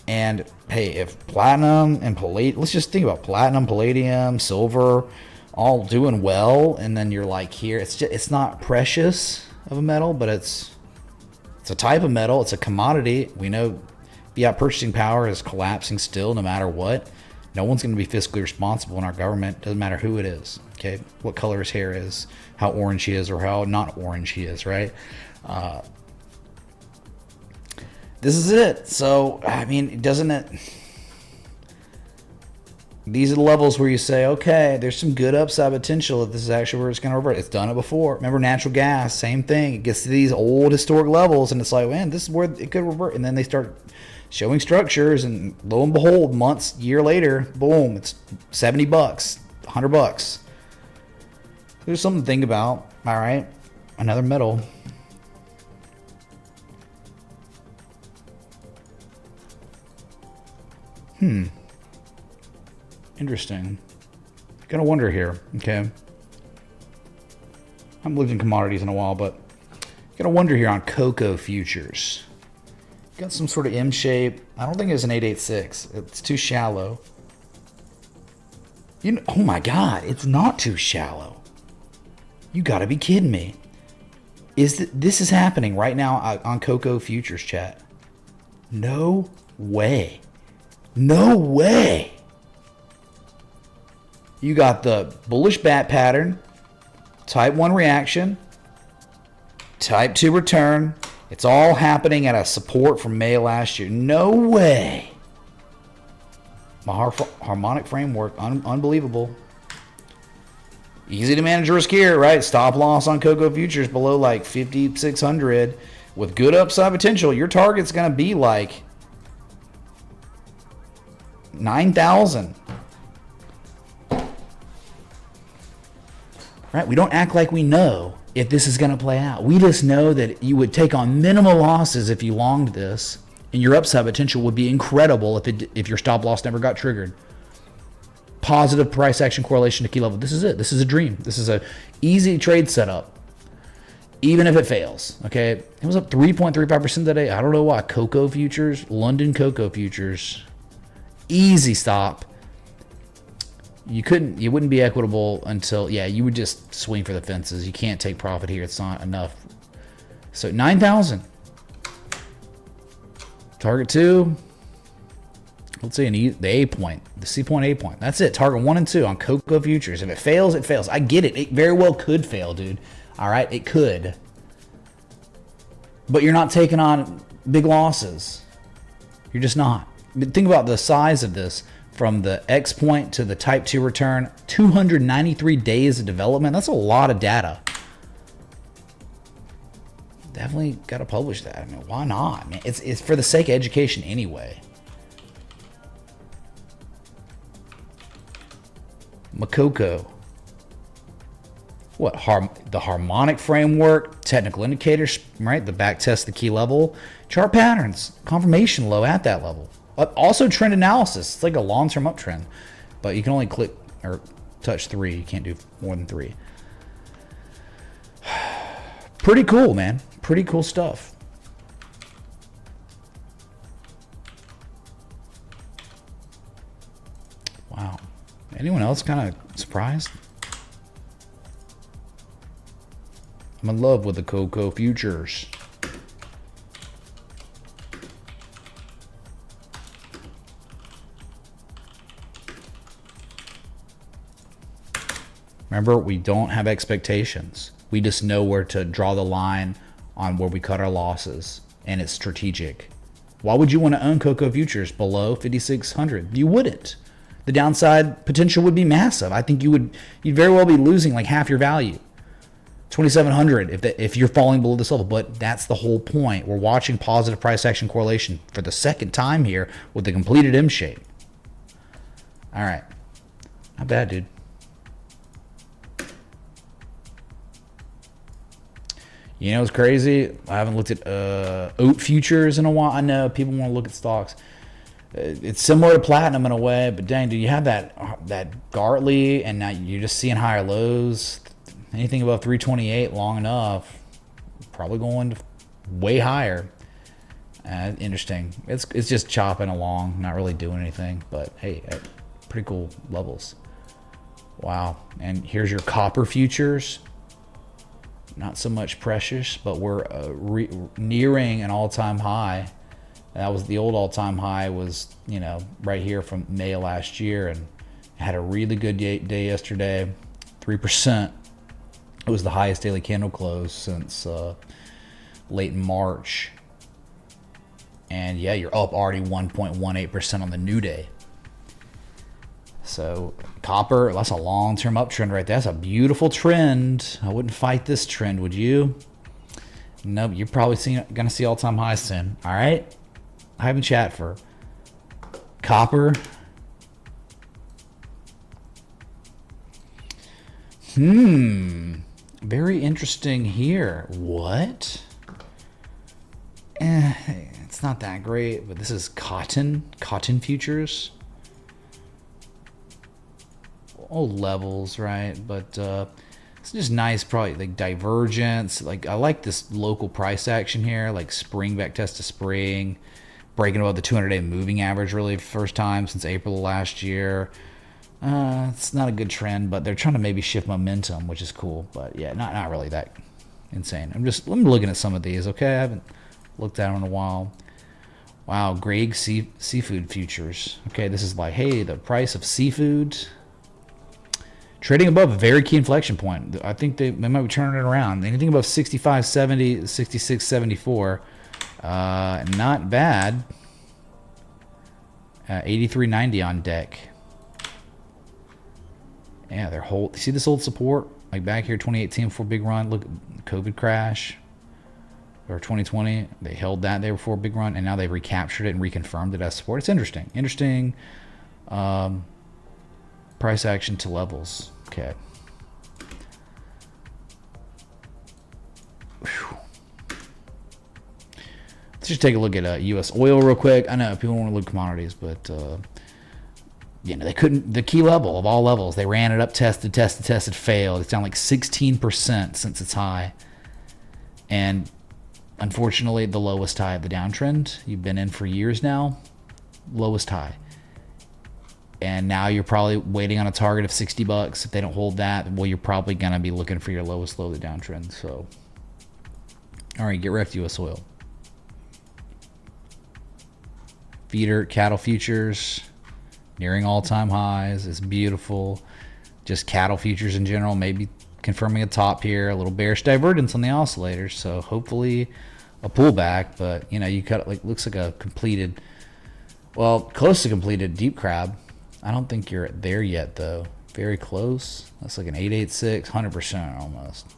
And hey, if platinum and palladium, let's just think about platinum, palladium, silver, all doing well, and then you're like here, it's not precious of a metal, but it's a type of metal, it's a commodity. We know fiat purchasing power is collapsing still, no matter what. No one's going to be fiscally responsible in our government. Doesn't matter who it is. Okay, what color his hair is, how orange he is, or how not orange he is, right? This is it. So, I mean, doesn't it... These are the levels where you say, okay, there's some good upside potential if this is actually where it's going to revert. It's done it before. Remember natural gas, same thing. It gets to these old historic levels, and it's like, man, this is where it could revert. And then they start showing structures, and lo and behold, months, year later, boom, it's $70, $100. There's something to think about. All right, another metal. Interesting. Gotta wonder here. Okay. I haven't lived in commodities in a while, but gotta wonder here on cocoa futures. Got some sort of M shape. I don't think it's an 886. It's too shallow. Oh my God, it's not too shallow. You gotta be kidding me. This is happening right now on cocoa futures chat? No way. No way. You got the bullish bat pattern, type 1 reaction, type 2 return. It's all happening at a support from May last year. No way. My harmonic framework, unbelievable. Easy to manage risk here, right? Stop loss on cocoa futures below like 5,600 with good upside potential. Your target's going to be like 9,000. Right? We don't act like we know if this is going to play out. We just know that you would take on minimal losses if you longed this, and your upside potential would be incredible if your stop loss never got triggered. Positive price action correlation to key level. This is it. This is a dream. This is a easy trade setup, even if it fails. Okay, it was up 3.35% today. I don't know why. Cocoa futures, London cocoa futures, easy stop. You wouldn't be equitable until, you would just swing for the fences. You can't take profit here. It's not enough. So 9,000. Target 2. Let's say the A point, the C point, A point. That's it. Target 1 and 2 on cocoa futures. If it fails, it fails. I get it. It very well could fail, dude. All right, it could. But you're not taking on big losses. You're just not. But think about the size of this. From the X point to the type 2 return, 293 days of development. That's a lot of data. Definitely got to publish that. I mean, why not? Man, it's for the sake of education anyway. Makoko. What? The harmonic framework, technical indicators, right? The back test, the key level, chart patterns, confirmation low at that level. Also trend analysis. It's like a long-term uptrend, but you can only click or touch 3. You can't do more than 3. Pretty cool, man. Pretty cool stuff. Wow. Anyone else kind of surprised? I'm in love with the cocoa futures. Remember, we don't have expectations. We just know where to draw the line on where we cut our losses, and it's strategic. Why would you want to own cocoa futures below 5,600? You wouldn't. The downside potential would be massive. I think you'd very well be losing like half your value. 2,700 if you're falling below this level. But that's the whole point. We're watching positive price action correlation for the second time here with the completed M shape. All right. Not bad, dude. You know, it's crazy. I haven't looked at oat futures in a while. I know people want to look at stocks. It's similar to platinum in a way, but dang, do you have that Gartley, and now you're just seeing higher lows. Anything above 328 long enough, probably going way higher. Interesting. It's just chopping along, not really doing anything. But hey, pretty cool levels. Wow. And here's your copper futures. Not so much precious, but we're nearing an all-time high. That was the old all-time high was, right here from May of last year, and had a really good day yesterday. 3%. It was the highest daily candle close since late March. And yeah, you're up already 1.18% on the new day. So copper, that's a long-term uptrend right there. That's a beautiful trend. I wouldn't fight this trend, would you? Nope, you're probably going to see all-time highs soon. All right? I haven't chat for copper. Very interesting here. What? It's not that great, but this is cotton futures. Old levels, right? But it's just nice, probably like divergence. Like I like this local price action here, like spring back test to spring, breaking above the 200-day moving average really first time since April of last year. It's not a good trend, but they're trying to maybe shift momentum, which is cool. But yeah, not really that insane. I'm looking at some of these. Okay, I haven't looked at them in a while. Wow, Greg seafood futures. Okay, this is like, hey, the price of seafood trading above a very key inflection point. I think they might be turning it around. Anything above 65.70, 66.74, not bad. 83.90 on deck. Yeah, see this old support? Like back here, 2018 before big run. Look, COVID crash. Or 2020, they held that there before big run, and now they've recaptured it and reconfirmed it as support. It's interesting. Interesting price action to levels. Okay. Whew. Let's just take a look at U.S. oil real quick. I know people want to look at commodities, but they couldn't. The key level of all levels, they ran it up, tested, failed. It's down like 16% since its high, and unfortunately, the lowest high of the downtrend. You've been in for years now. Lowest high. And now you're probably waiting on a target of $60. If they don't hold that, well, you're probably going to be looking for your lowest low of the downtrend. So, all right, get wrecked, U.S. oil. Feeder cattle futures nearing all-time highs. It's beautiful. Just cattle futures in general, maybe confirming a top here. A little bearish divergence on the oscillators. So hopefully a pullback. But, you cut it like looks like a completed, well, close to completed deep crab. I don't think you're there yet, though. Very close. That's like an 886, 100% almost.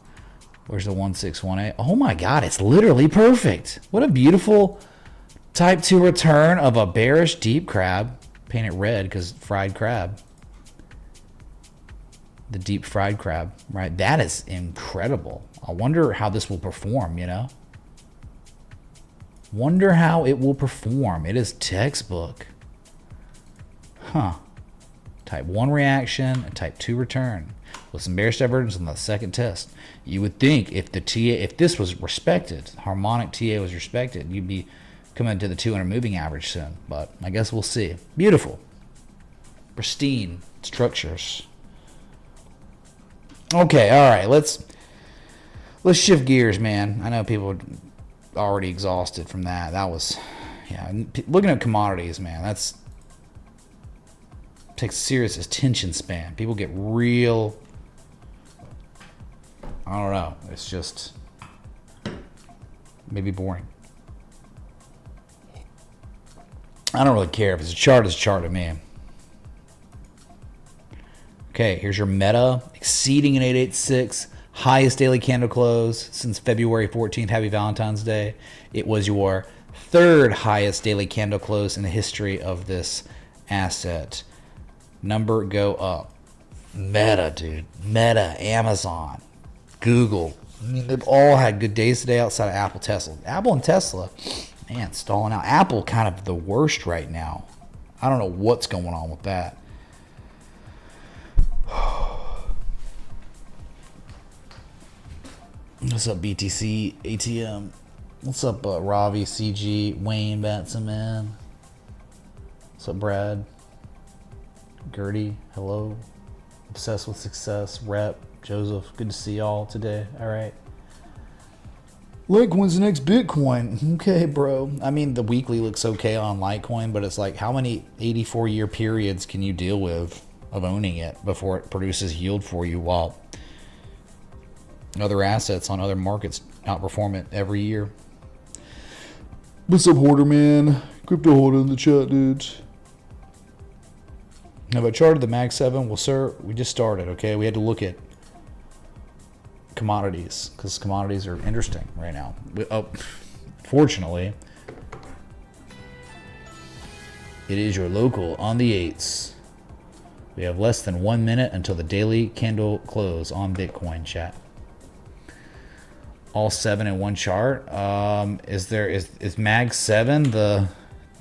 Where's the 1618? Oh my God, it's literally perfect. What a beautiful type 2 return of a bearish deep crab. Paint it red because fried crab. The deep fried crab, right? That is incredible. I wonder how this will perform, Wonder how it will perform. It is textbook. Huh. Type 1 reaction, a type 2 return with some bearish divergence on the second test. You would think if this was respected, harmonic TA was respected, you'd be coming to the 200 moving average soon. But I guess we'll see. Beautiful. Pristine structures. Okay, all right, let's shift gears, man. I know people are already exhausted from that. That was, looking at commodities, man, that's takes serious attention span. People get real, I don't know, it's just maybe boring. I don't really care. If it's a chart, it's a chart to me. Okay, here's your Meta exceeding an 886, highest daily candle close since February 14th. Happy Valentine's Day. It was your third highest daily candle close in the history of this asset. Number go up. Meta, dude. Meta, Amazon, Google. I mean, they've all had good days today outside of Apple, Tesla. Apple and Tesla, man, stalling out. Apple kind of the worst right now. I don't know what's going on with that. What's up, BTC ATM? What's up, Ravi, CG, Wayne, Batson, man? What's up, Brad? Gertie, hello. Obsessed with Success, Rep, Joseph, good to see y'all today. All right. Litecoin's the next Bitcoin. Okay, bro. I mean, the weekly looks okay on Litecoin, but it's like, how many 84-year periods can you deal with of owning it before it produces yield for you while other assets on other markets outperform it every year? What's up, Hoarder Man? Crypto Hoarder in the chat, dudes. Have I charted the Mag 7? Well, sir, we just started, okay? We had to look at commodities because commodities are interesting right now. Fortunately, it is your local on the 8s. We have less than 1 minute until the daily candle close on Bitcoin, chat. All 7 in one chart. Is Mag 7 the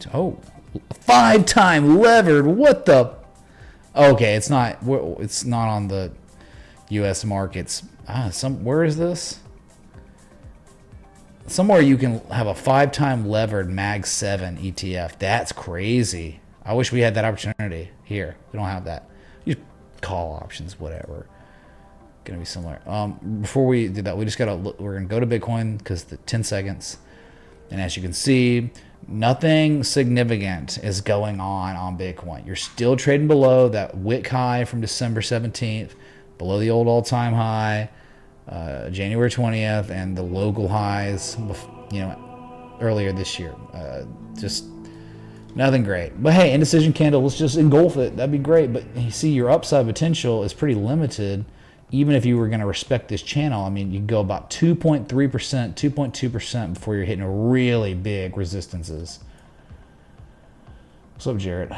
5-time levered? What the? Okay, it's not on the U.S. markets. Where is this? Somewhere you can have a 5-time levered Mag 7 ETF. That's crazy. I wish we had that opportunity here. We don't have that. You call options, whatever. Gonna be similar. Before we do that, we just gotta look. We're gonna go to Bitcoin because the 10 seconds, and as you can see, nothing significant is going on Bitcoin. You're still trading below that wick high from December 17th, below the old all-time high, January 20th, and the local highs, earlier this year. Just nothing great. But hey, indecision candle, let's just engulf it. That'd be great. But you see, your upside potential is pretty limited. Even if you were going to respect this channel, I mean, you go about 2.3%, 2.2% before you're hitting really big resistances. What's up, Jarrett?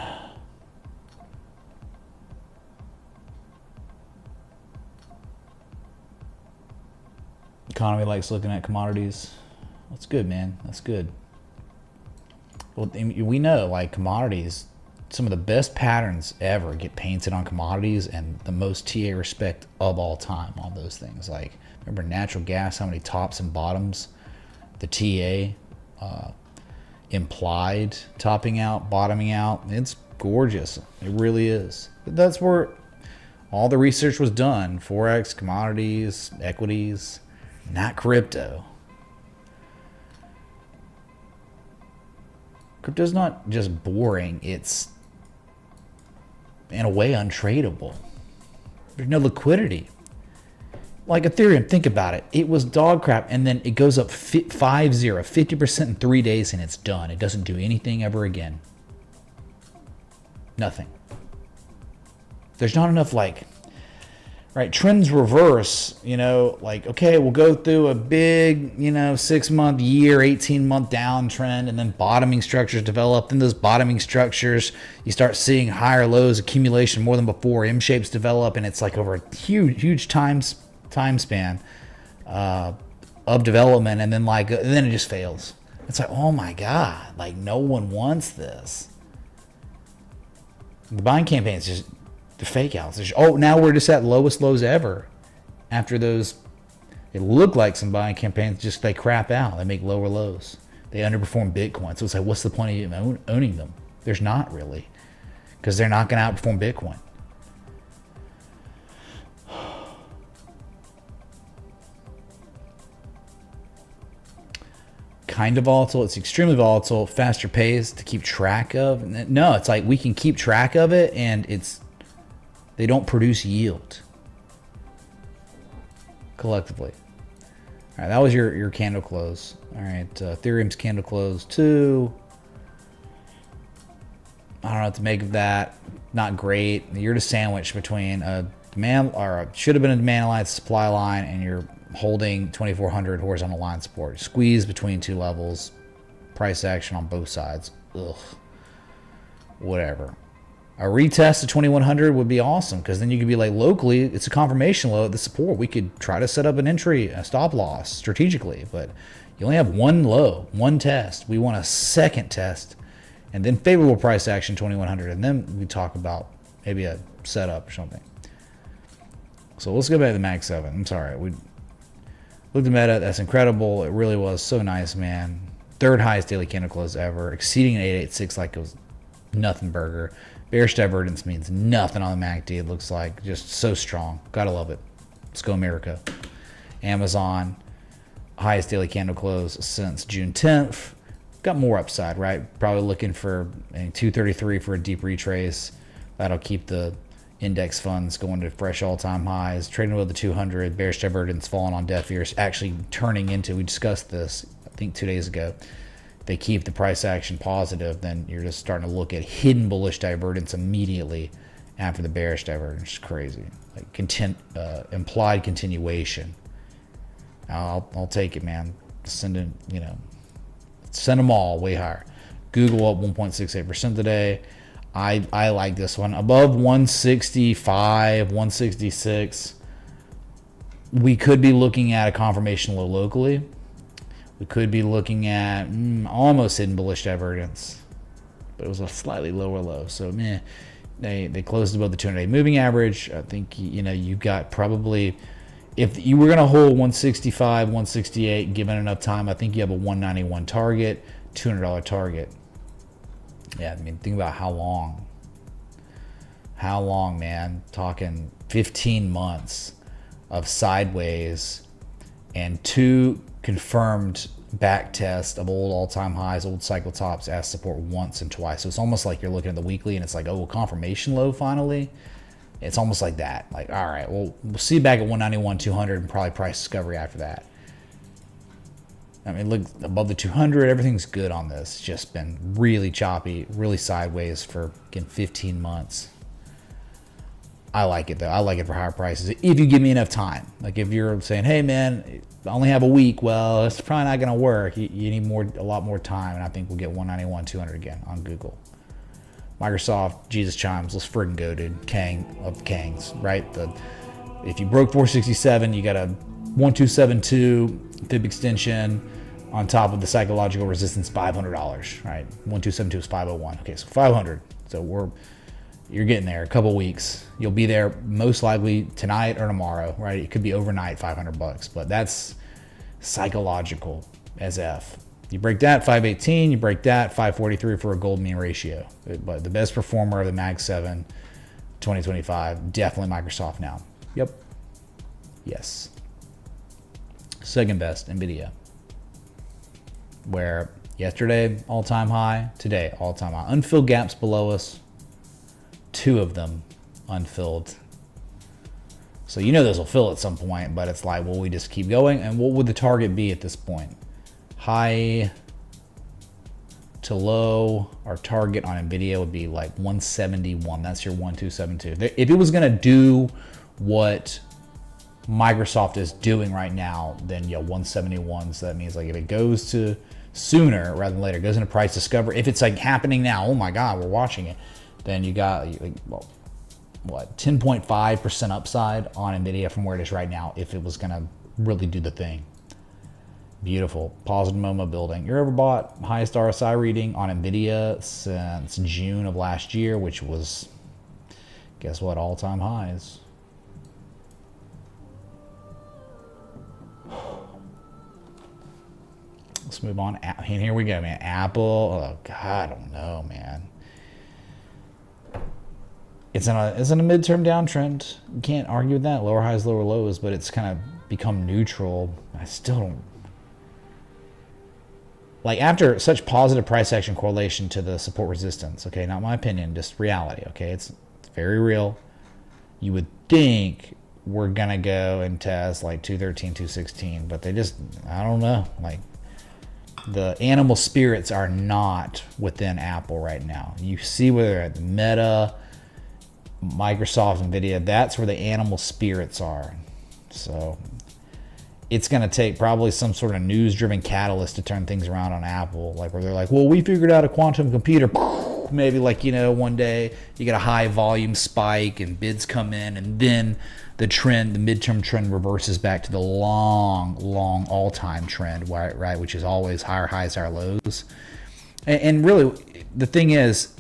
Economy likes looking at commodities. That's good, man. That's good. Well, we know, like, commodities, some of the best patterns ever get painted on commodities, and the most TA respect of all time on those things. Like, remember natural gas, how many tops and bottoms the TA implied, topping out, bottoming out. It's gorgeous. It really is. But that's where all the research was done. Forex, commodities, equities, not crypto. Crypto's not just boring, it's in a way untradeable. There's no liquidity. Like Ethereum, think about it. It was dog crap, and then it goes up 50% in 3 days, and it's done. It doesn't do anything ever again. Nothing. There's not enough, right, trends reverse, okay, we'll go through a big, 6-month, year, 18-month downtrend, and then bottoming structures develop. Then those bottoming structures, you start seeing higher lows, accumulation more than before, M-shapes develop, and it's like over a huge time span of development, and then it just fails. It's like, oh my God, no one wants this. The buying campaign is just the fake outs. Now we're just at lowest lows ever. After those, it looked like some buying campaigns, just they crap out. They make lower lows. They underperform Bitcoin. So it's like, what's the point of even owning them? There's not really, because they're not going to outperform Bitcoin. Kind of volatile. It's extremely volatile. Faster pace to keep track of. No, it's like we can keep track of it, and they don't produce yield collectively. All right, that was your candle close. All right, Ethereum's candle close too. I don't know what to make of that. Not great. You're just sandwiched between a demand, or should have been a demand line, supply line, and you're holding 2400 horizontal line support. Squeeze between two levels. Price action on both sides. Ugh. Whatever. A retest to 2100 would be awesome, because then you could be like, locally, it's a confirmation low at the support. We could try to set up an entry, a stop loss strategically, but you only have one low, one test. We want a second test, and then favorable price action 2100, and then we talk about maybe a setup or something. So let's go back to the Mag 7. I'm sorry. Look at Meta. That's incredible. It really was so nice, man. Third highest daily candle close ever, exceeding an 886 like it was nothing burger. Bearish divergence means nothing on the MACD. It looks like just so strong. Gotta love it. Let's go America. Amazon, highest daily candle close since June 10th. Got more upside, right? Probably looking for 233 for a deep retrace. That'll keep the index funds going to fresh all-time highs. Trading with the 200, bearish divergence falling on deaf ears. Actually turning into, we discussed this, I think 2 days ago. If they keep the price action positive, then you're just starting to look at hidden bullish divergence immediately after the bearish divergence. It's crazy. Like implied continuation. I'll take it, man. Send them all way higher. Google up 1.68% today. I like this one. Above 165, 166. We could be looking at a confirmation low locally. We could be looking at almost hidden bullish divergence. But it was a slightly lower low. So, they closed above the 200-day moving average. I think, you got probably, if you were going to hold 165, 168, given enough time, I think you have a 191 target, $200 target. Yeah, think about how long. How long, man? Talking 15 months of sideways and 2 confirmed back tests of old all-time highs, old cycle tops as support once and twice. So it's almost like you're looking at the weekly and it's like, oh, confirmation low finally. It's almost like that. Like, all right, well, we'll see you back at 191, 200 and probably price discovery after that. Look above the 200, everything's good on this. It's just been really choppy, really sideways for, again, 15 months. I like it, though. I like it for higher prices if you give me enough time. Like, if you're saying, hey, man, I only have a week, well, it's probably not going to work. You need a lot more time, and I think we'll get 191, 200 again on Google. Microsoft, Jesus chimes, let's friggin' go, dude. Kang of Kangs, right? If you broke 467, you got a 1272 fib extension on top of the psychological resistance, $500, right? 1272 is 501. Okay, so 500. So you're getting there. A couple weeks. You'll be there most likely tonight or tomorrow, right? It could be overnight, $500, but that's psychological as F. You break that, 518. You break that, 543 for a gold mean ratio. But the best performer of the Mag 7 2025, definitely Microsoft now. Yep. Yes. Second best, NVIDIA. Where yesterday, all-time high. Today, all-time high. Unfilled gaps below us. 2 of them unfilled. So those will fill at some point, but it's like, will we just keep going? And what would the target be at this point? High to low, our target on NVIDIA would be like 171. That's your 1272. If it was going to do what Microsoft is doing right now, then 171. So that means like if it goes to sooner rather than later, goes into price discovery. If it's like happening now, oh my God, we're watching it. Then you got 10.5% upside on NVIDIA from where it is right now if it was going to really do the thing. Beautiful. Positive MoMA building. You're overbought. Highest RSI reading on NVIDIA since June of last year, which was, guess what, all-time highs. Let's move on. And here we go, man. Apple. Oh, God, I don't know, man. It's in a midterm downtrend. You can't argue with that. Lower highs, lower lows, but it's kind of become neutral. I still don't. Like, after such positive price action correlation to the support resistance, okay, not my opinion, just reality, okay, it's very real. You would think we're going to go and test like 213, 216, but they just, I don't know, like, the animal spirits are not within Apple right now. You see where they're at, Meta, Microsoft, NVIDIA, that's where the animal spirits are. So it's going to take probably some sort of news-driven catalyst to turn things around on Apple, like where they're like, well, we figured out a quantum computer. Maybe like, one day you get a high volume spike and bids come in, and then the midterm trend reverses back to the long all-time trend, right? Which is always higher highs, higher lows. And really, the thing is,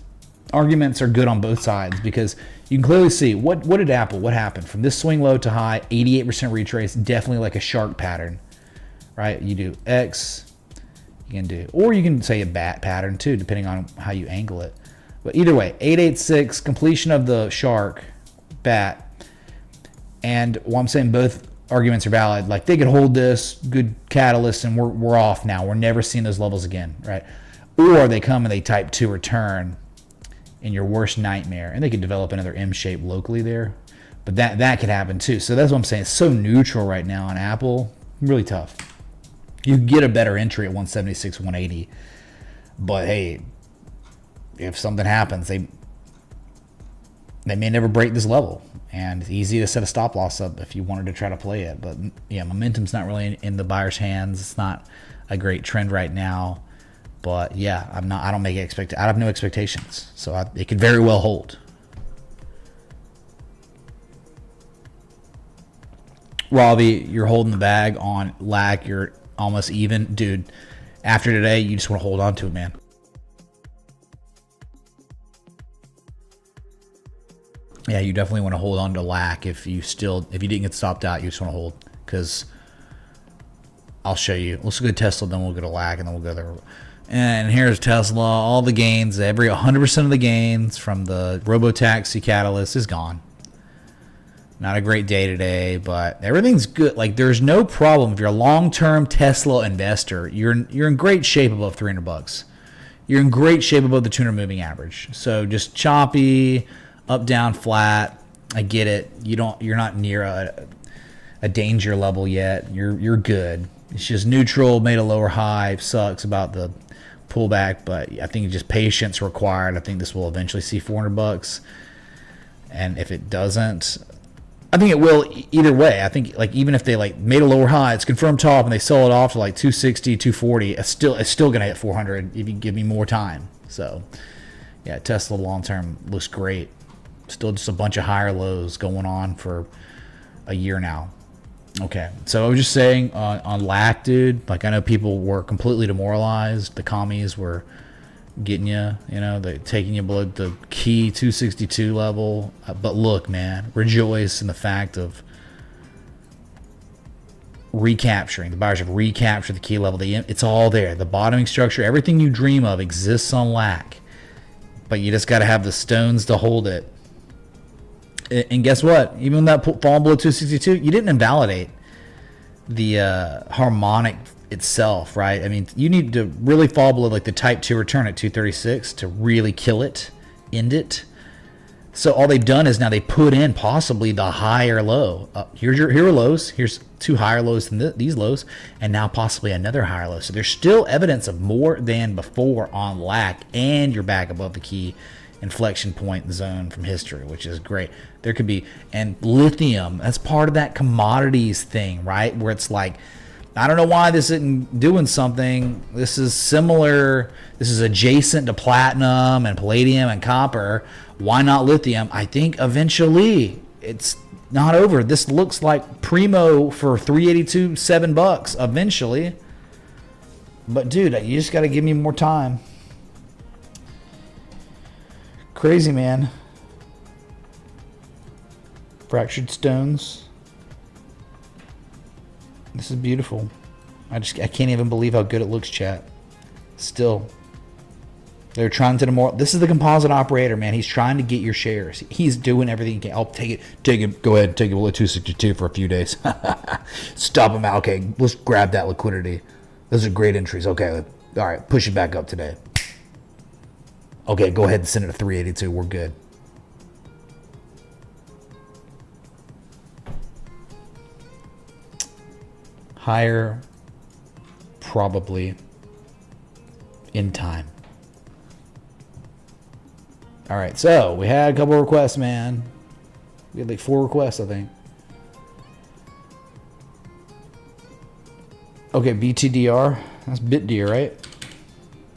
arguments are good on both sides because you can clearly see what happened from this swing low to high, 88% retrace, definitely like a shark pattern. right? You do X, you can do, or you can say a bat pattern too, depending on how you angle it. But either way, 886 completion of the shark bat, and while I'm saying both arguments are valid, like they could hold this good catalyst and we're off now. We're never seeing those levels again, right? Or they come and they type 2 return in your worst nightmare, and they could develop another M shape locally there. But that could happen too. So that's what I'm saying. It's so neutral right now on Apple. Really tough. You get a better entry at 176, 180. But hey, if something happens, they may never break this level. And it's easy to set a stop loss up if you wanted to try to play it. But yeah, momentum's not really in the buyer's hands. It's not a great trend right now. But yeah, I have no expectations. So it could very well hold. Robbie, you're holding the bag on LAC. You're almost even. Dude, after today, you just want to hold on to it, man. Yeah, you definitely want to hold on to LAC. If you didn't get stopped out, you just want to hold. Because I'll show you. Let's go to Tesla, then we'll go to LAC, and then we'll go there. And here's Tesla. All the gains, 100% of the gains from the Robotaxi catalyst is gone. Not a great day today, but everything's good. Like, there's no problem. If you're a long-term Tesla investor, you're in great shape above $300. You're in great shape above the 200 moving average. So just choppy, up, down, flat. I get it. You're not near a danger level yet. You're good. It's just neutral, made a lower high. Sucks about the pullback, but I think just patience required. I think this will eventually see $400. And if it doesn't, I think it will either way. I think like even if they like made a lower high, it's confirmed top, and they sell it off to like 260, 240, it's still gonna hit 400 if you give me more time. So yeah, Tesla long term looks great. Still just a bunch of higher lows going on for a year now. Okay, so I was just saying on LAC, dude. Like I know people were completely demoralized. The commies were getting you, they're taking you below the key 262 level. But look, man, rejoice in the fact of recapturing. The buyers have recaptured the key level. It's all there. The bottoming structure, everything you dream of exists on LAC. But you just got to have the stones to hold it. And guess what? Even when that fall below 262, you didn't invalidate the harmonic itself, right? I mean, you need to really fall below like the type 2 return at 236 to really kill it, end it. So all they've done is now they put in possibly the higher low. Here are lows. Here's 2 higher lows than these lows, and now possibly another higher low. So there's still evidence of more than before on LAC, and you're back above the key inflection point zone from history, which is great. There could be, and lithium, that's part of that commodities thing, right? Where it's like, I don't know why this isn't doing something. This is similar. This is adjacent to platinum and palladium and copper. Why not lithium? I think eventually it's not over. This looks like primo for 382, $7 eventually. But dude, you just got to give me more time. Crazy, man. Fractured stones. This is beautiful. I can't even believe how good it looks, chat. Still. They're trying to this is the composite operator, man. He's trying to get your shares. He's doing everything he can. I'll take it. Go ahead and take it below 262 for a few days. Stop him out. Okay, let's grab that liquidity. Those are great entries. Okay, all right, push it back up today. Okay, go ahead and send it to 382. We're good. Higher, probably, in time. All right, so we had a couple of requests, man. We had like 4 requests, I think. Okay, BTDR. That's BitDeer, right?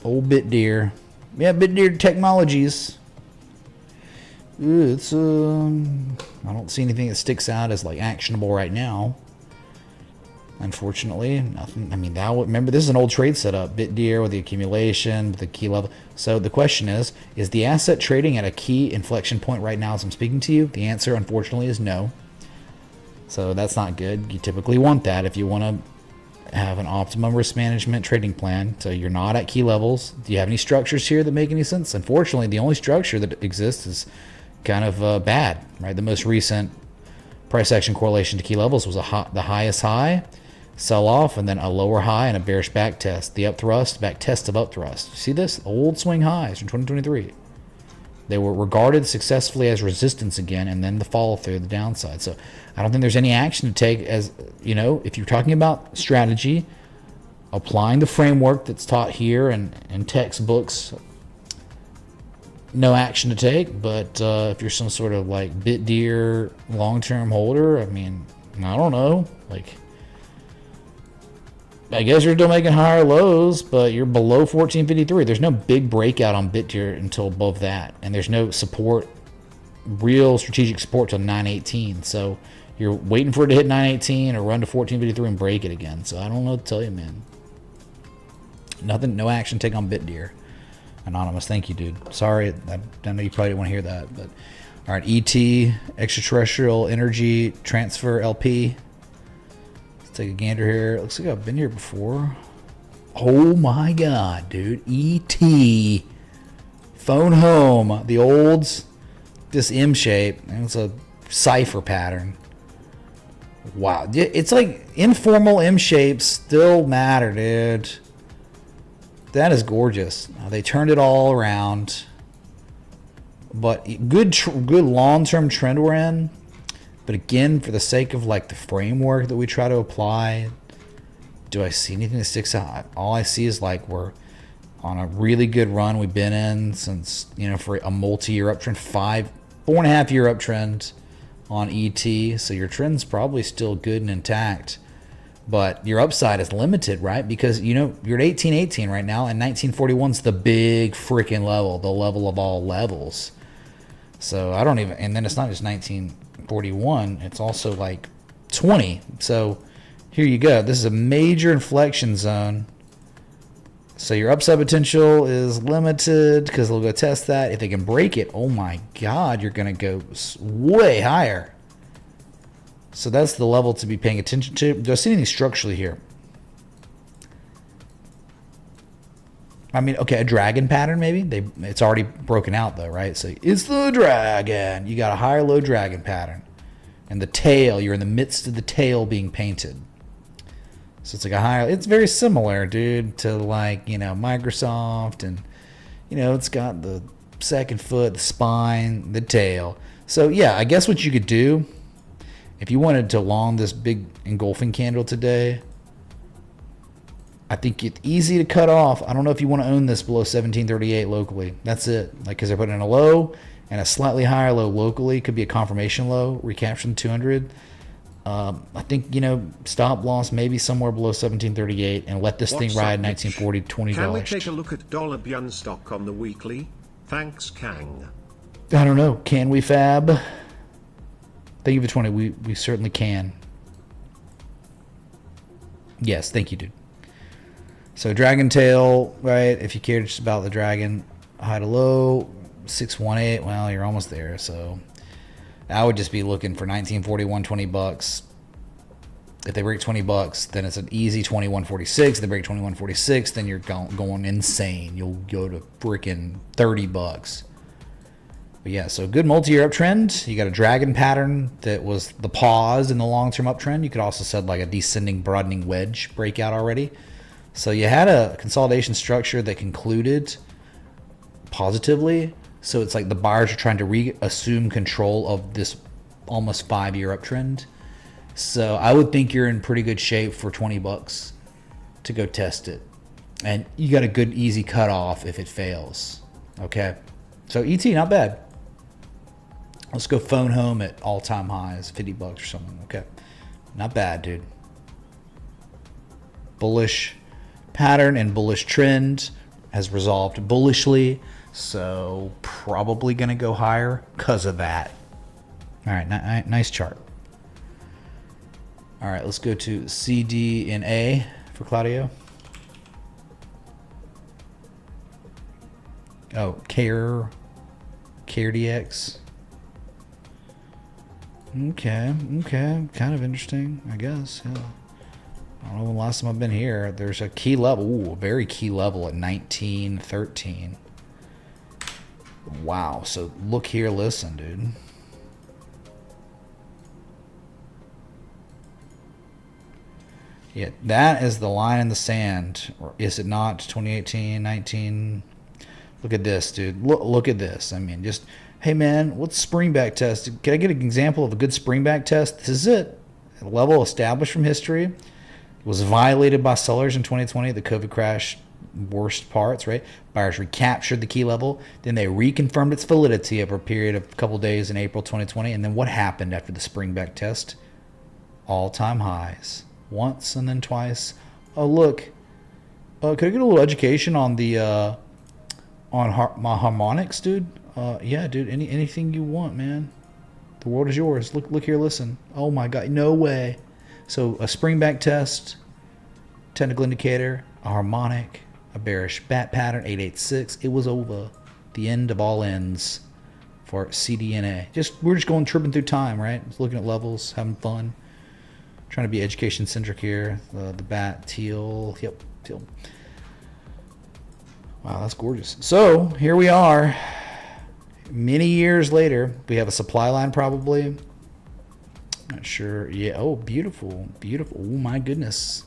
Old BitDeer. Yeah, BitDeer Technologies. Ooh, it's I don't see anything that sticks out as like actionable right now. Unfortunately, nothing. I mean, remember, this is an old trade setup. BitDeer with the accumulation, with the key level. So the question is the asset trading at a key inflection point right now as I'm speaking to you? The answer, unfortunately, is no. So that's not good. You typically want that if you want to have an optimum risk management trading plan. So you're not at key levels. Do you have any structures here that make any sense? Unfortunately, the only structure that exists is kind of bad, right? The most recent price action correlation to key levels was the highest high, sell off, and then a lower high and a bearish back test. The up thrust, back test of up thrust. See this? Old swing highs from 2023. They were regarded successfully as resistance again, and then the follow through the downside. So I don't think there's any action to take, as you know, if you're talking about strategy, applying the framework that's taught here and in textbooks, no action to take. But if you're some sort of like bit deer long-term holder, I mean, I don't know, like, I guess you're still making higher lows, but you're below 1453. There's no big breakout on BitTier until above that, and there's no support, real strategic support till 918. So you're waiting for it to hit 918 or run to 1453 and break it again. So I don't know what to tell you, man. Nothing, no action take on BitDeer. Anonymous, thank you, dude. Sorry, I know you probably didn't want to hear that, but all right, ET, extraterrestrial energy transfer LP. Take a gander here. Looks like I've been here before. Oh my god, dude. ET. Phone home. The olds. This M shape. And it's a cipher pattern. Wow. It's like informal M shapes still matter, dude. That is gorgeous. They turned it all around. But good long-term trend we're in. But again, for the sake of like the framework that we try to apply, do I see anything that sticks out? All I see is like we're on a really good run we've been in since, you know, for a multi-year uptrend, 4.5 year uptrend on ET. So your trend's probably still good and intact, but your upside is limited, right? Because, you know, you're at 1818 right now, and 1941's the big freaking level, the level of all levels. So I don't even, and then it's not just 1941, it's also like 20. So here you go. This is a major inflection zone. So your upside potential is limited because they'll go test that. If they can break it, oh my God, you're going to go way higher. So that's the level to be paying attention to. Do I see anything structurally here? I mean, okay, a dragon pattern maybe. It's already broken out though, right? So it's the dragon. You got a higher low dragon pattern. And the tail, you're in the midst of the tail being painted. So it's like a higher, it's very similar, dude, to like, you know, Microsoft, and, you know, it's got the second foot, the spine, the tail. So yeah, I guess what you could do, if you wanted to long this big engulfing candle today, I think it's easy to cut off. I don't know if you want to own this below 1738 locally. That's it. Like, because they're putting in a low and a slightly higher low locally. Could be a confirmation low, recapturing 200. I think, you know, stop loss maybe somewhere below 1738 and let this thing ride 1940, $20. Can we take a look at dollar Bjorn stock on the weekly? Thanks, Kang. I don't know. Can we, Fab? Thank you for 20. We certainly can. Yes, thank you, dude. So Dragon Tail, right? If you care just about the dragon, high to low, 618. Well, you're almost there. So I would just be looking for 1941, $20. If they break $20, then it's an easy 2146. If they break 2146, then you're going insane. You'll go to freaking $30. But yeah, so good multi-year uptrend. You got a dragon pattern that was the pause in the long-term uptrend. You could also said like a descending broadening wedge breakout already. So you had a consolidation structure that concluded positively. So it's like the buyers are trying to reassume control of this almost 5-year uptrend. So I would think you're in pretty good shape for $20 to go test it. And you got a good easy cutoff if it fails. Okay. So ET, not bad. Let's go phone home at all-time highs, $50 or something. Okay. Not bad, dude. Bullish pattern and bullish trend has resolved bullishly, so probably going to go higher because of that. All right, nice chart. All right, let's go to CDNA for Claudio. Oh, CareDX. Okay, kind of interesting, I guess. Yeah. I don't know when the last time I've been here. There's a key level. Ooh, a very key level at 1913. Wow. So look here, listen, dude. Yeah, that is the line in the sand. Or is it not? 2018, 19. Look at this, dude. Look at this. I mean, just, hey, man, what's springback test? Can I get an example of a good springback test? This is it. A level established from history. It was violated by sellers in 2020, the COVID crash worst parts, right? Buyers recaptured the key level. Then they reconfirmed its validity over a period of a couple days in April 2020. And then what happened after the springback test? All-time highs. Once and then twice. Oh, look. Could I get a little education on the my harmonics, dude? Yeah, dude. Anything you want, man. The world is yours. Look here. Listen. Oh my God. No way. So a springback test, technical indicator, a harmonic, a bearish bat pattern, 886. It was over. The end of all ends for CDNA. We're just going tripping through time, right? Just looking at levels, having fun. Trying to be education centric here. The bat, teal. Yep, teal. Wow, that's gorgeous. So here we are. Many years later, we have a supply line probably. Not sure. Yeah. Oh, beautiful, beautiful. Oh my goodness.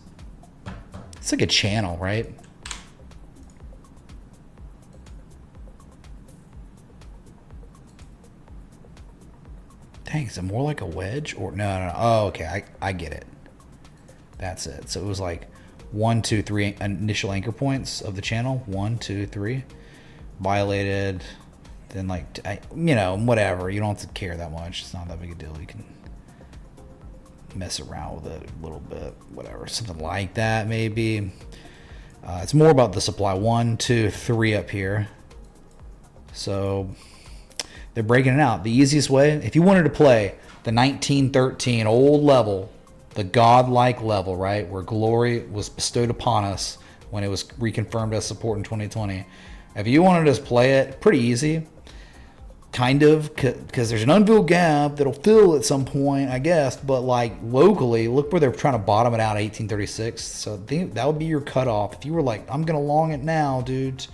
It's like a channel, right? Dang, is it more like a wedge? Or no. Oh, okay. I get it. That's it. So it was like 1, 2, 3 initial anchor points of the channel. 1, 2, 3. Violated. Then like, whatever. You don't have to care that much. It's not that big a deal. You can mess around with it a little bit. Whatever. Something like that maybe. It's more about the supply. 1, 2, 3 up here. So they're breaking it out. The easiest way, if you wanted to play the 1913 old level, the godlike level, right, where glory was bestowed upon us when it was reconfirmed as support in 2020. If you wanted to just play it, pretty easy, kind of, because there's an unfilled gap that'll fill at some point, I guess. But like locally, look where they're trying to bottom it out at 1836. So that would be your cutoff. If you were like, I'm gonna long it now, dude.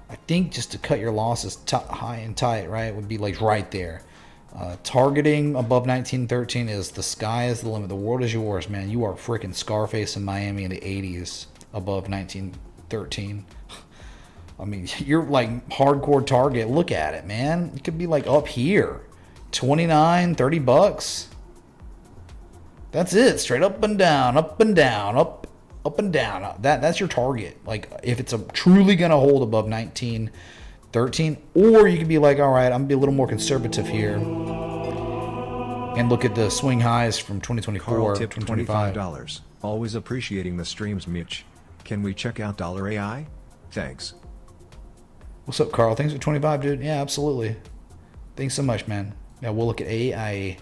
I think just to cut your losses high and tight, right, would be like right there. Targeting above 1913 is the sky is the limit. The world is yours, man. You are freaking Scarface in Miami in the 80s above 1913. I mean, you're like hardcore target. Look at it, man. It could be like up here. 29, 30 bucks. That's it. Straight up and down, up and down, up and down. That's your target. Like if it's truly going to hold above 1913, or you could be like, all right, I'm going to be a little more conservative here and look at the swing highs from 2024, Carl tipped 2025. $25. Always appreciating the streams, Mitch. Can we check out Dollar AI? Thanks. What's up, Carl? Thanks for 25, dude. Yeah, absolutely. Thanks so much, man. Yeah, we'll look at AI.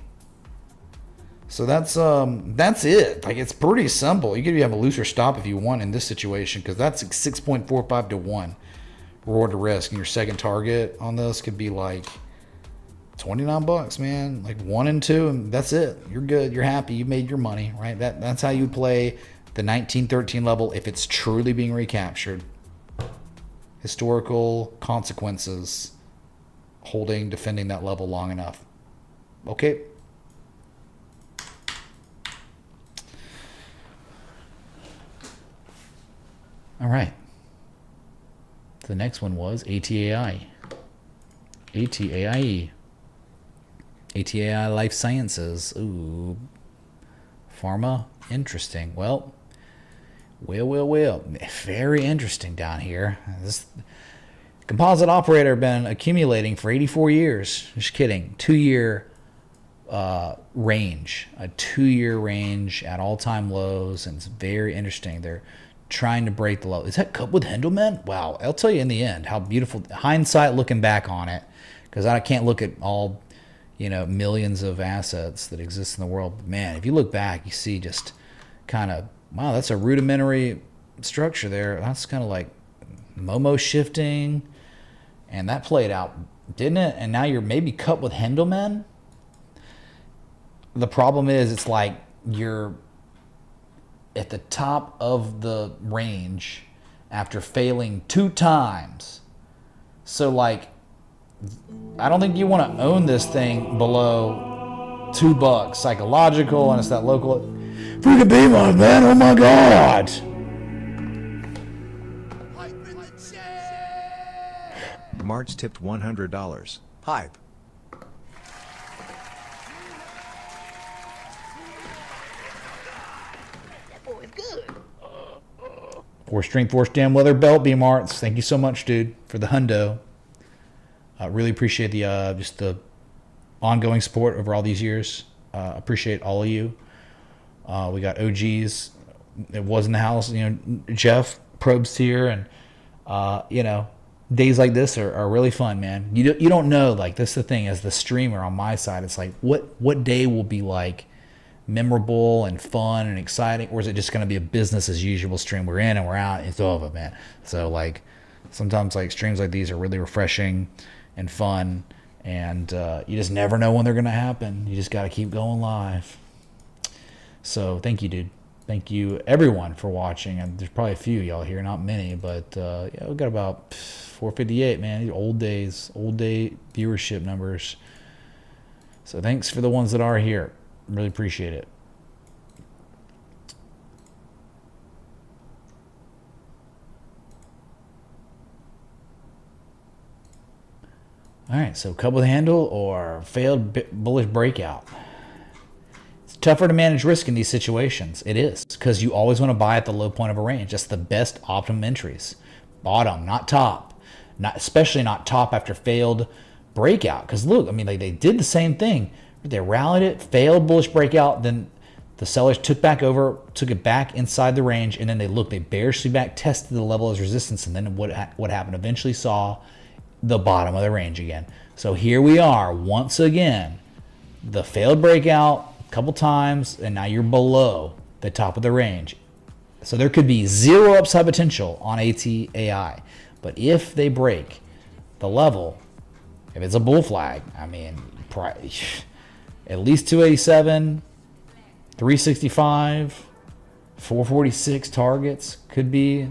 So that's it. Like, it's pretty simple. You could have a looser stop if you want in this situation, because that's 6.45 to 1 reward to risk, and your second target on this could be like 29 bucks, man. Like 1 and 2, and that's it. You're good. You're happy. You made your money, right? That's how you play the 1913 level if it's truly being recaptured. Historical consequences defending that level long enough. Okay. All right. The next one was ATAI. ATAI. ATAI Life Sciences. Ooh. Pharma. Interesting. Well. Very interesting down here. This composite operator been accumulating for 84 years. Just kidding. 2-year range. A 2-year range at all-time lows. And it's very interesting. They're trying to break the low. Is that cup with Hendelman? Wow. I'll tell you in the end how beautiful. Hindsight looking back on it. Because I can't look at all, millions of assets that exist in the world. But man, if you look back, you see just kind of, wow, that's a rudimentary structure there. That's kind of like Momo shifting. And that played out, didn't it? And now you're maybe cut with Hendelman. The problem is it's like you're at the top of the range after failing 2 times. So like, I don't think you want to own this thing below $2. Psychological, and it's that local. Freaking be my man! Oh my god! March tipped $100. Hype. Force strength, force damn leather belt, B Marts. Thank you so much, dude, for the hundo. I really appreciate the just the ongoing support over all these years. Appreciate all of you. We got OGs. It was in the house, Jeff Probst here, and days like this are really fun, man. You don't know, like, this is the thing, as the streamer on my side, it's like what day will be like memorable and fun and exciting, or is it just going to be a business as usual stream? We're in and we're out, it's over, man. So like sometimes like streams like these are really refreshing and fun, and you just never know when they're going to happen. You just got to keep going live. So thank you, dude. Thank you everyone for watching, and there's probably a few of y'all here, not many, but yeah, we got about 458, man. These old day viewership numbers. So thanks for the ones that are here. Really appreciate it. All right, so couple with handle or failed bullish breakout. It's tougher to manage risk in these situations. It is, because you always want to buy at the low point of a range. That's the best optimum entries. Bottom, not top. Especially not top after failed breakout. Because look, I mean, like, they did the same thing. They rallied it, failed bullish breakout, then the sellers took it back inside the range, and then they bearishly back tested the level as resistance, and then what happened? Eventually saw the bottom of the range again. So here we are once again, the failed breakout a couple times, and now you're below the top of the range. So there could be zero upside potential on ATAI, but if they break the level, if it's a bull flag, I mean, at least 287, 365, 446 targets could be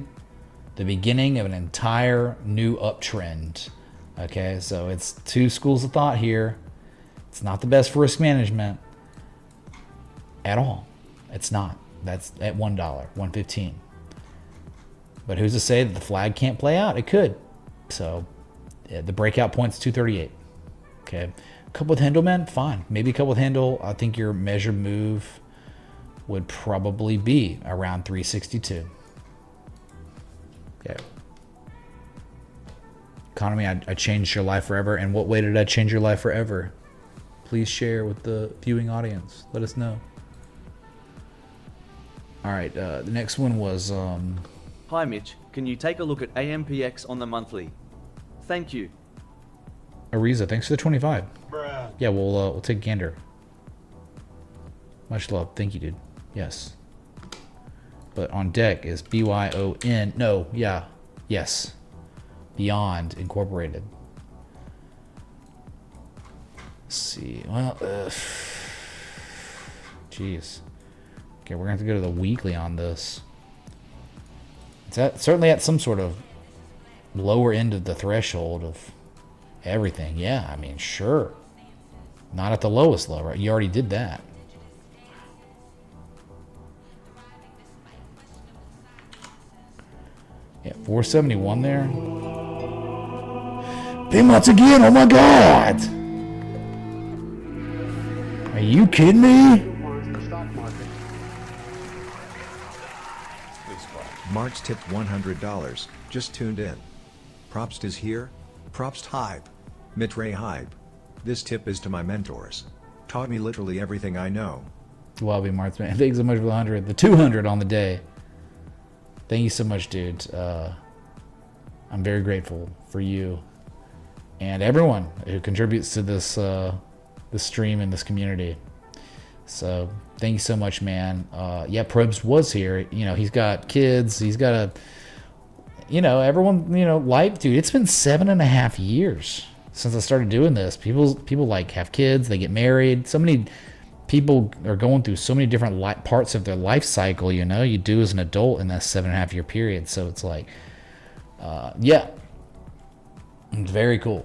the beginning of an entire new uptrend. Okay, so it's two schools of thought here. It's not the best for risk management at all. It's not. That's at $1, $1.15. But who's to say that the flag can't play out? It could. So yeah, the breakout point's 238. Okay. Couple with handle, man, fine. Maybe a couple with handle. I think your measured move would probably be around 362. Okay. Economy, I changed your life forever. And what way did I change your life forever? Please share with the viewing audience. Let us know. All right, the next one was... Hi, Mitch. Can you take a look at AMPX on the monthly? Thank you. Ariza, thanks for the 25. Bruh. Yeah, we'll take gander. Much love. Thank you, dude. Yes. But on deck is BYON. No, yeah. Yes. Beyond Incorporated. Let's see. Well, jeez. Okay, we're going to have to go to the weekly on this. It's certainly at some sort of lower end of the threshold of everything. Yeah, I mean, sure. Not at the lowest low, right? You already did that. Yeah, 471 there. Payments again, oh my god! Are you kidding me? March tipped $100. Just tuned in. Propst is here. Propst hype. Mitre hype. This tip is to my mentors. Taught me literally everything I know. Well, be March, man. Thanks so much for the 100. The 200 on the day. Thank you so much, dude. I'm very grateful for you and everyone who contributes to this this stream and this community. So thank you so much, man. Yeah, Probst was here. You know, he's got kids. He's got a, everyone, life, dude. It's been 7.5 years since I started doing this. People like have kids. They get married. So many people are going through so many different parts of their life cycle, you know, you do as an adult in that 7.5 year period. So it's like, yeah, it's very cool.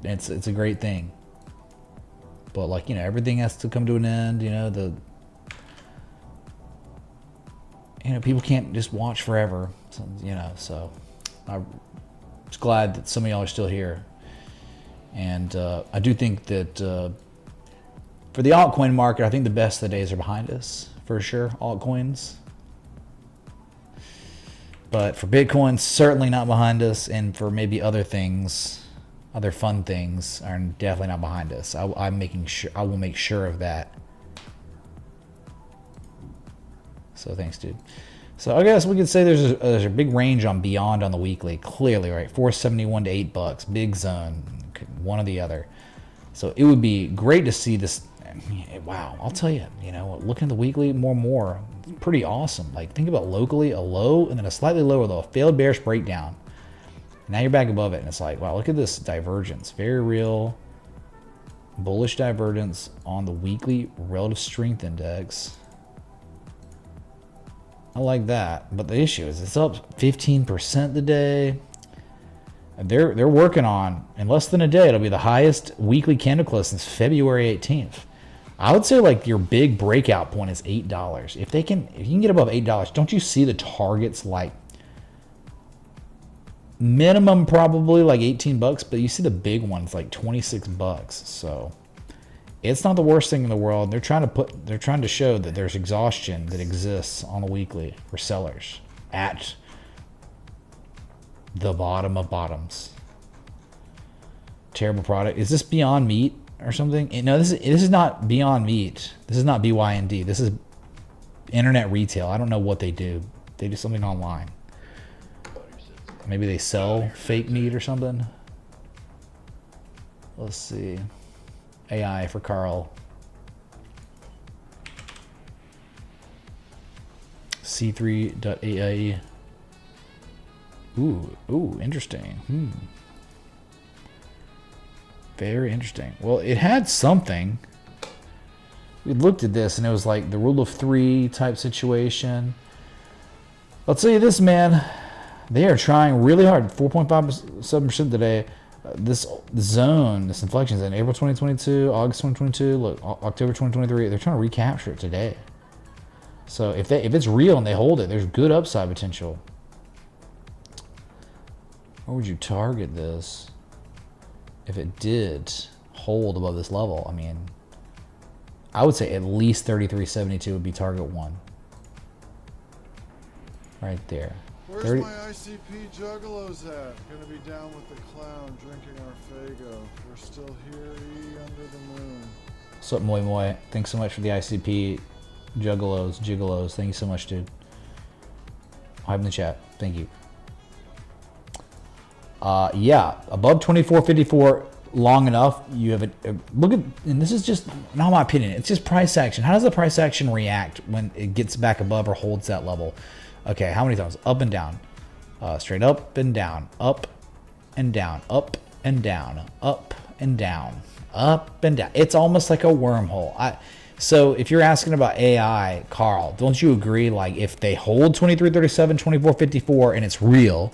It's a great thing. But like, you know, everything has to come to an end, you know, people can't just watch forever, so, you know, so I'm just glad that some of y'all are still here. And I do think that for the altcoin market, I think the best of the days are behind us, for sure, altcoins. But for Bitcoin, certainly not behind us, and for maybe other things, other fun things, are definitely not behind us. I'm making sure, I will make sure of that. So thanks, dude. So I guess we could say there's a big range on Beyond on the weekly, clearly, right? 471 to $8, big zone, one or the other. So it would be great to see this. Wow, I'll tell you, you know, looking at the weekly more and more, pretty awesome. Like, think about locally a low and then a slightly lower low, a failed bearish breakdown. Now you're back above it, and it's like, wow, look at this divergence. Very real bullish divergence on the weekly relative strength index. I like that, but the issue is it's up 15% today. They're working on, in less than a day, it'll be the highest weekly candle close since February 18th. I would say like your big breakout point is $8. If you can get above $8, don't you see the targets like minimum probably like $18, but you see the big ones like $26. So it's not the worst thing in the world. They're trying to show that there's exhaustion that exists on the weekly for sellers at the bottom of bottoms. Terrible product. Is this Beyond Meat or something? No, this is not Beyond Meat. This is not BYND. This is internet retail. I don't know what they do. They do something online. Maybe they sell fake meat or something. Let's see. AI for Carl. C3.ai. Ooh, interesting. Very interesting. Well, it had something. We looked at this and it was like the rule of three type situation. I'll tell you this, man. They are trying really hard. 4.57% today. This zone, this inflection zone, April 2022, August 2022, look, October 2023. They're trying to recapture it today. So if it's real and they hold it, there's good upside potential. Where would you target this if it did hold above this level? I mean, I would say at least 33.72 would be target one. Right there. Where's my ICP juggalos at? Gonna be down with the clown drinking our Fago. We're still here, under the moon. What's up, Moi Moi? Thanks so much for the ICP gigolos. Thank you so much, dude. Hype in the chat. Thank you. Yeah, above 24.54 long enough, you have a look at, and this is just not my opinion, it's just price action. How does the price action react when it gets back above or holds that level? Okay, how many times? Up and down, straight up and down, up and down, up and down, up and down, up and down. It's almost like a wormhole. So if you're asking about AI, Carl, don't you agree? Like if they hold 23.37, 24.54, and it's real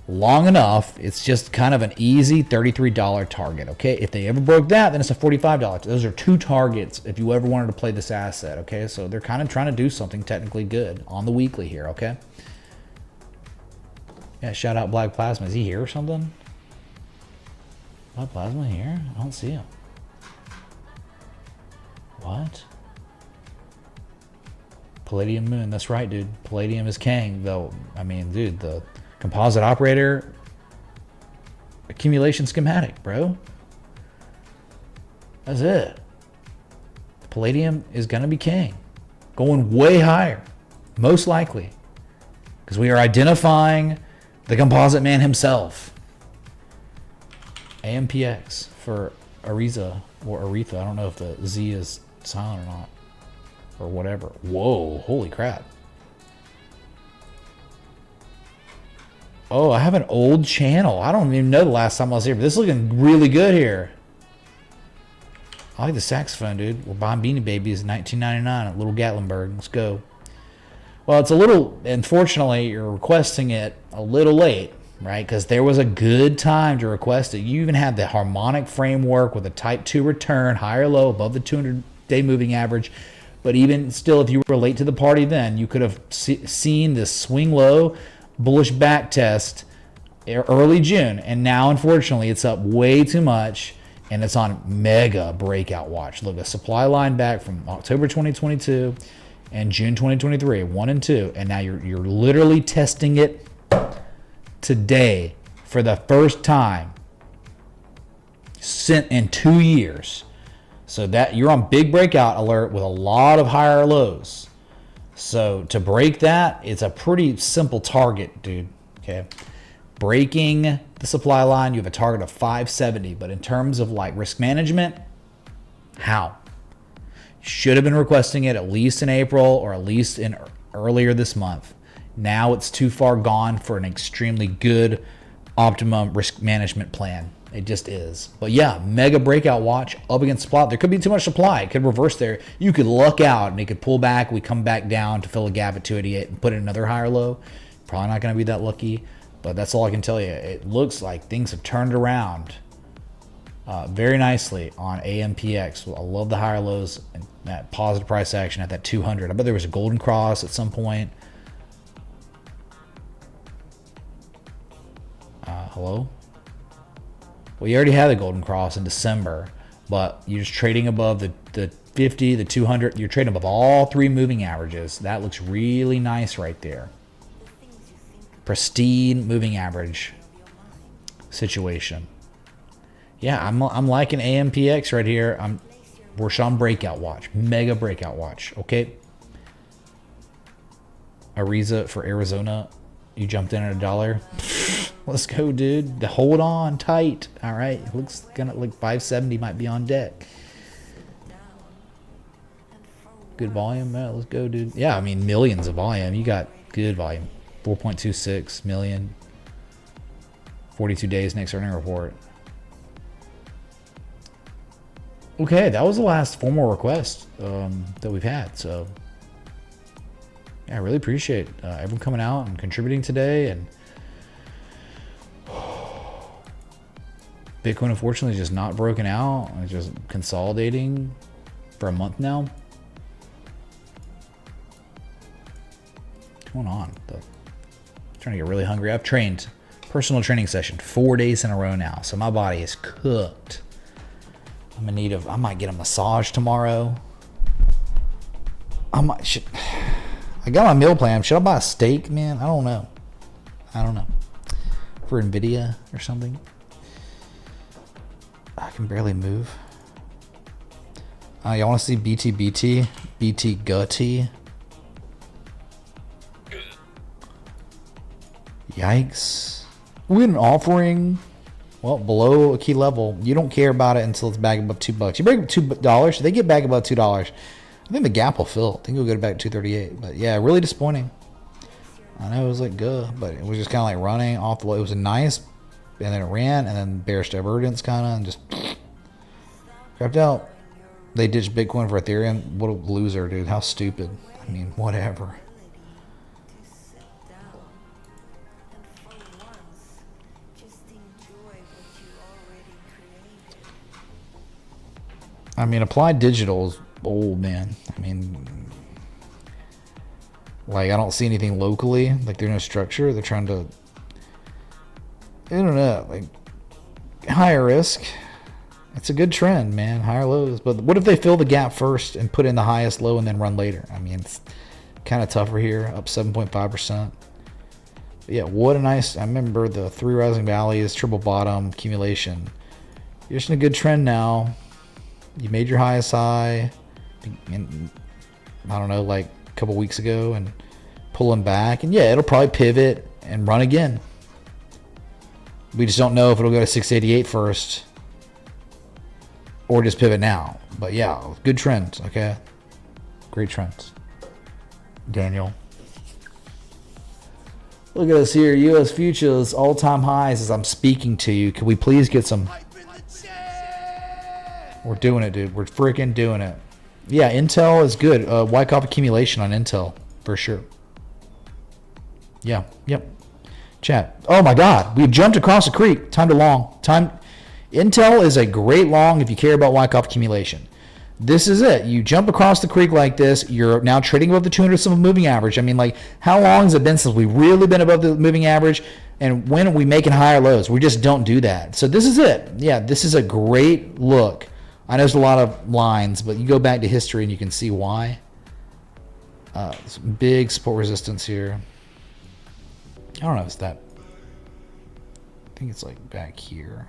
long enough, it's just kind of an easy $33 target. Okay, if they ever broke that, then it's a $45. Those are two targets if you ever wanted to play this asset. Okay, so they're kind of trying to do something technically good on the weekly here. Okay, yeah, shout out Black Plasma. Is he here or something? Black Plasma here? I don't see him. What? Palladium Moon. That's right, dude. Palladium is king, though. I mean, dude, the composite operator accumulation schematic, bro. That's it. Palladium is going to be king. Going way higher. Most likely. Because we are identifying the composite man himself. AMPX for Ariza or Aretha. I don't know if the Z is silent or not. Or whatever. Whoa. Holy crap. Oh, I have an old channel. I don't even know the last time I was here, but this is looking really good here. I like the saxophone, dude. We're buying Beanie Babies in 1999 at Little Gatlinburg. Let's go. Well, it's a little, unfortunately, you're requesting it a little late, right? Because there was a good time to request it. You even had the harmonic framework with a type 2 return, high or low, above the 200-day moving average. But even still, if you were late to the party then, you could have seen this swing low, bullish back test early June. And now, unfortunately, it's up way too much, and it's on mega breakout watch. Look, a supply line back from October 2022 and June 2023, 1 and 2. And now you're literally testing it today for the first time in 2 years. So that you're on big breakout alert with a lot of higher lows. So to break that, it's a pretty simple target, dude. Okay. Breaking the supply line, you have a target of 570. But in terms of like risk management, how? Should have been requesting it at least in April or at least in earlier this month. Now it's too far gone for an extremely good optimum risk management plan. It just is. But yeah, mega breakout watch up against supply. There could be too much supply. It could reverse there. You could luck out and it could pull back. We come back down to fill a gap at 288 and put in another higher low. Probably not going to be that lucky, but that's all I can tell you. It looks like things have turned around very nicely on AMPX. I love the higher lows and that positive price action at that 200. I bet there was a golden cross at some point. Hello? Well, you already had the golden cross in December, but you're just trading above the 50, the 200. You're trading above all three moving averages. That looks really nice right there. Pristine moving average situation. Yeah, I'm liking AMPX right here. We're on breakout watch, mega breakout watch. Okay. Ariza for Arizona. You jumped in at $1. Let's go, dude. Hold on tight. All right. Looks gonna like 570 might be on deck. Good volume. Yeah, let's go, dude. Yeah, I mean millions of volume. You got good volume. 4.26 million. 42 days next earning report. Okay, that was the last formal request that we've had. So yeah, I really appreciate everyone coming out and contributing today. And Bitcoin, unfortunately, is just not broken out. It's just consolidating for a month now. What's going on? I'm trying to get really hungry. I've trained personal training session 4 days in a row now, so my body is cooked. I'm in need of. I might get a massage tomorrow. I got my meal plan. Should I buy a steak, man? I don't know. For Nvidia or something. I can barely move. Y'all want to see BT Gutty? Yikes. We had an offering. Well, below a key level. You don't care about it until it's back above $2. You break $2, they get back above $2. I think the gap will fill. I think we'll get it back to 238. But yeah, really disappointing. I know it was like good, but it was just kind of like running off the low. It was a nice, and then it ran, and then bearish divergence kind of, and just crapped out. They ditched Bitcoin for Ethereum. What a loser, dude. How stupid. I mean, whatever. I mean, Applied Digital is old, man. I mean, like, I don't see anything locally. Like, there's no structure. They're trying to, I don't know, like, higher risk. It's a good trend, man. Higher lows. But what if they fill the gap first and put in the highest low and then run later? I mean, it's kind of tougher here. Up 7.5%. Yeah, what a nice, I remember the 3 rising valleys, triple bottom, accumulation. You're just in a good trend now. You made your highest high, in, I don't know, like a couple weeks ago, and pulling back. And yeah, it'll probably pivot and run again. We just don't know if it'll go to 688 first or just pivot now. But yeah, good trends, okay? Great trends. Daniel. Look at us here. U.S. futures, all-time highs as I'm speaking to you. Can we please get some We're doing it, dude. We're freaking doing it. Yeah, Intel is good. Wyckoff accumulation on Intel for sure. Yeah, yep. Chat. Oh my God, we've jumped across the creek. Time to long. Intel is a great long if you care about Wyckoff accumulation. This is it. You jump across the creek like this. You're now trading above the 200 moving average. I mean, like, how long has it been since we've really been above the moving average? And when are we making higher lows? We just don't do that. So this is it. Yeah, this is a great look. I know there's a lot of lines, but you go back to history and you can see why. Some big support resistance here. I don't know if it's that. I think it's like back here.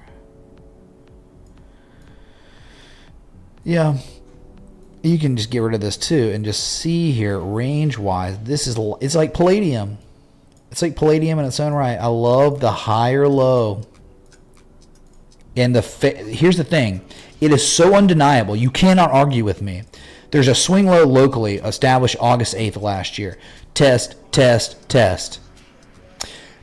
Yeah. You can just get rid of this too and just see here range wise. It's like palladium. It's like palladium in its own right. I love the higher low. And here's the thing. It is so undeniable. You cannot argue with me. There's a swing low locally established August 8th last year. Test, test, test.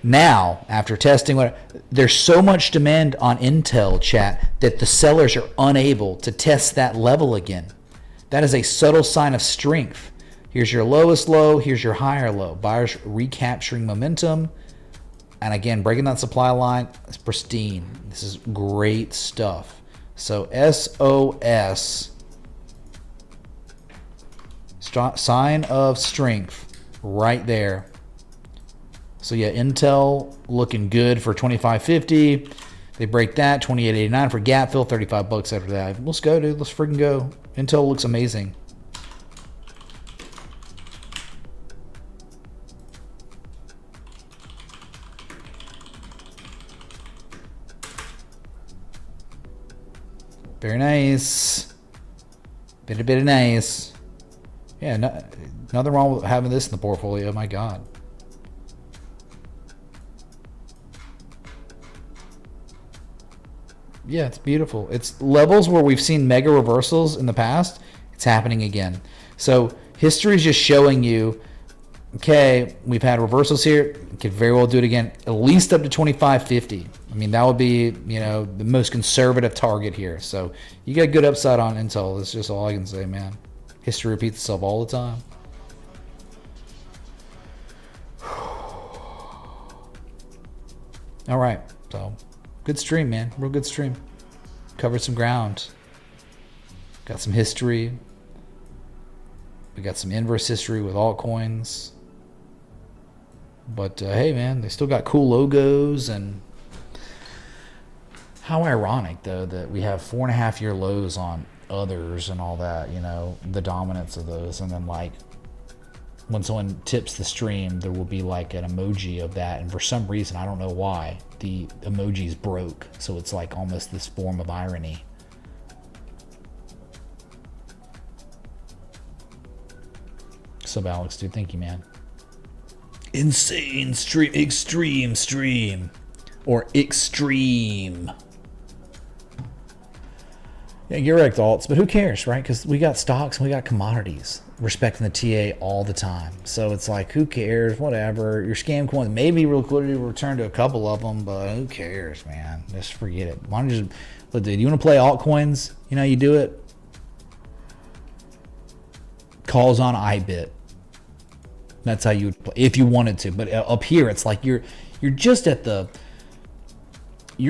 Now, after testing, there's so much demand on Intel, chat, that the sellers are unable to test that level again. That is a subtle sign of strength. Here's your lowest low. Here's your higher low. Buyers recapturing momentum. And again, breaking that supply line. It's pristine. This is great stuff. So SOS, sign of strength right there. So yeah, Intel looking good for 25.50. They break that 28.89 for gap fill, $35 after that. Let's go, dude. Let's freaking go. Intel looks amazing. Very nice. Very nice. Yeah, nothing wrong with having this in the portfolio. My God. Yeah, it's beautiful. It's levels where we've seen mega reversals in the past. It's happening again. So history is just showing you, okay, we've had reversals here. Could very well do it again, at least up to 25.50. I mean, that would be, the most conservative target here. So you got good upside on Intel. That's just all I can say, man. History repeats itself all the time. All right, so good stream, man. Real good stream. Covered some ground. Got some history. We got some inverse history with altcoins. But hey, man, they still got cool logos. And how ironic, though, that we have 4.5-year lows on others and all that, the dominance of those. And then, like, when someone tips the stream, there will be like an emoji of that. And for some reason, I don't know why, the emojis broke. So it's like almost this form of irony. Sub Alex, dude, thank you, man. Insane stream, extreme stream, or extreme. Yeah, you're right, alts, but who cares, right? Because we got stocks and we got commodities respecting the TA all the time. So it's like, who cares? Whatever. Your scam coins, maybe liquidity will return to a couple of them, but who cares, man? Just forget it. Why don't you just, look, dude, you want to play altcoins? You do it. Calls on iBit. That's how you would play if you wanted to. But up here, it's like you're just you're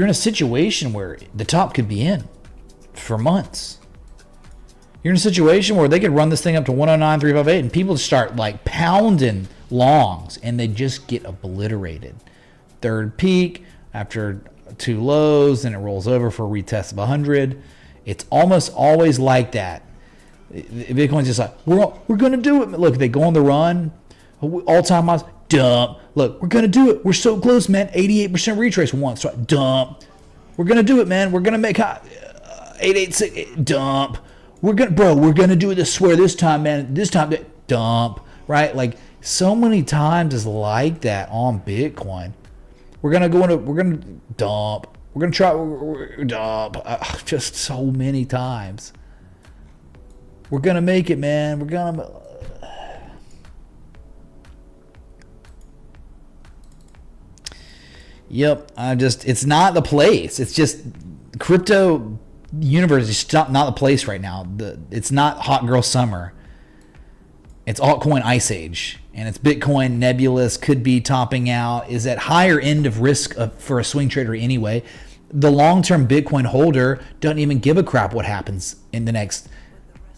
in a situation where the top could be in for months. You're in a situation where they could run this thing up to 109.358 and people start like pounding longs and they just get obliterated. Third peak after two lows, then it rolls over for a retest of 100. It's almost always like that. Bitcoin's just like, we're going to do it. Look, they go on the run, all-time highs, dump. Look, we're going to do it. We're so close, man. 88% retrace once, right? Dump. We're going to do it, man. We're going to make 886, dump. We're gonna do it. I swear this time, man. This time, dump. Right? Like so many times is like that on Bitcoin. We're gonna dump. We're gonna try dump. Just so many times. We're gonna make it, man. We're gonna. Yep. It's not the place. It's just crypto. The universe is not the place right now. It's not hot girl summer. It's altcoin ice age, and it's Bitcoin nebulous, could be topping out, is at higher end of risk for a swing trader anyway. The long-term Bitcoin holder doesn't even give a crap what happens in the next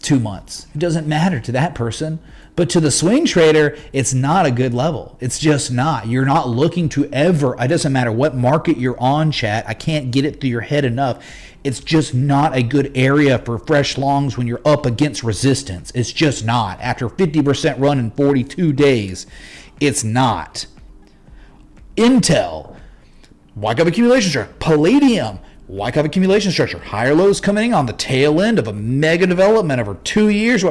2 months. It doesn't matter to that person. But to the swing trader, it's not a good level. It's just not. You're not looking to ever, it doesn't matter what market you're on, chat. I can't get it through your head enough. It's just not a good area for fresh longs when you're up against resistance. It's just not. After 50% run in 42 days, it's not. Intel, Wyckoff accumulation structure. Palladium, Wyckoff accumulation structure. Higher lows coming on the tail end of a mega development over 2 years.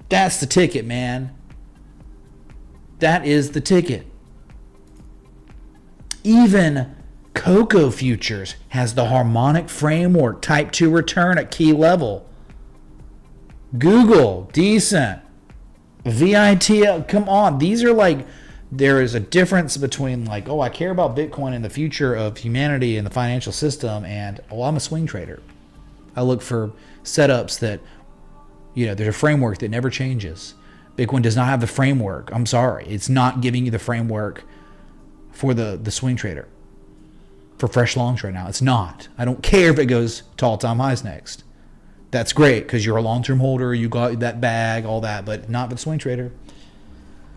That's the ticket, man. That is the ticket. Even Cocoa Futures has the harmonic framework type 2 return at key level. Google, decent. VITL, come on. These are like, there is a difference between like, oh, I care about Bitcoin and the future of humanity and the financial system, and, oh, I'm a swing trader. I look for setups that, there's a framework that never changes. Bitcoin does not have the framework. I'm sorry. It's not giving you the framework for the swing trader. For fresh longs right now. It's not. I don't care if it goes to all-time highs next. That's great because you're a long-term holder. You got that bag, all that, but not for the swing trader.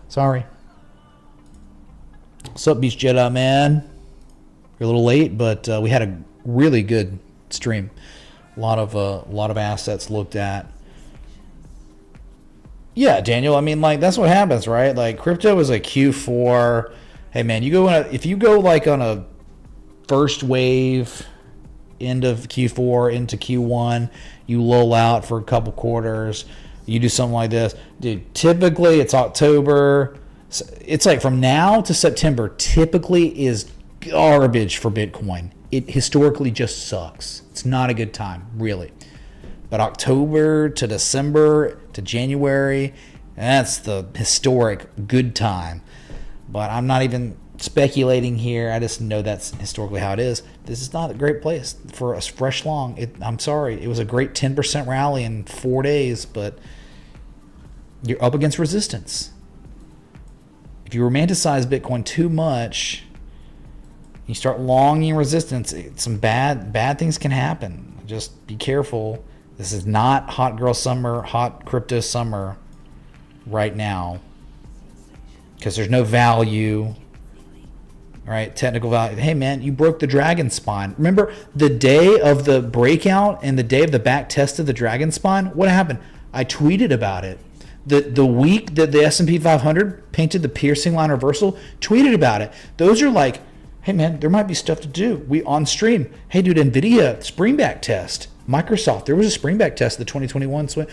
Sorry. What's up, Beach Jedi, man? You're a little late, but we had a really good stream. A lot of assets looked at. Yeah, Daniel. I mean, like, that's what happens, right? Like, crypto is a Q4. Hey, man, if you go like on a first wave, end of Q4 into Q1, you lull out for a couple quarters, you do something like this, dude. Typically, it's October. It's like from now to September. Typically, is garbage for Bitcoin. It historically just sucks. It's not a good time, really. But October to December to January, that's the historic good time. But I'm not even speculating here. I just know that's historically how it is. This is not a great place for a fresh long. I'm sorry. It was a great 10% rally in 4 days, but you're up against resistance. If you romanticize Bitcoin too much, you start longing resistance, some bad things can happen. Just be careful. This is not hot girl summer, hot crypto summer right now, because there's no value. All right, technical value. Hey, man, you broke the dragon spine. Remember the day of the breakout and the day of the back test of the dragon spine? What happened? I tweeted about it. The week that the S&P 500 painted the piercing line reversal, tweeted about it. Those are like, hey, man, there might be stuff to do. We on stream. Hey, dude, NVIDIA springback test. Microsoft, there was a springback test, the 2021 swing.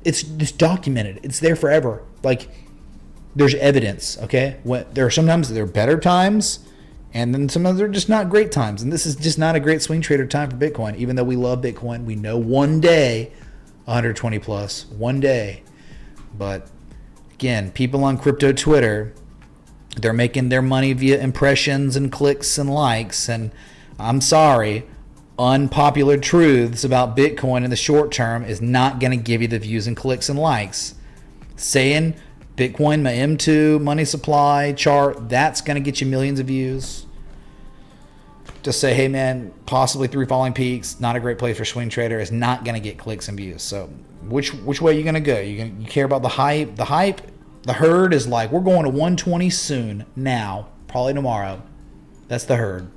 It's just documented. It's there forever. Like, there's evidence, okay? There are sometimes there are better times, and then sometimes they're just not great times. And this is just not a great swing trader time for Bitcoin. Even though we love Bitcoin, we know one day, 120 plus, one day. But again, people on crypto Twitter, they're making their money via impressions and clicks and likes. And I'm sorry, unpopular truths about Bitcoin in the short term is not going to give you the views and clicks and likes. Saying Bitcoin, my M2 money supply chart, that's going to get you millions of views. Just say, hey, man, possibly 3 falling peaks, not a great place for swing trader, is not going to get clicks and views. So which way are you going to go? You care about the hype? The herd is like, we're going to 120 soon, now, probably tomorrow. That's the herd.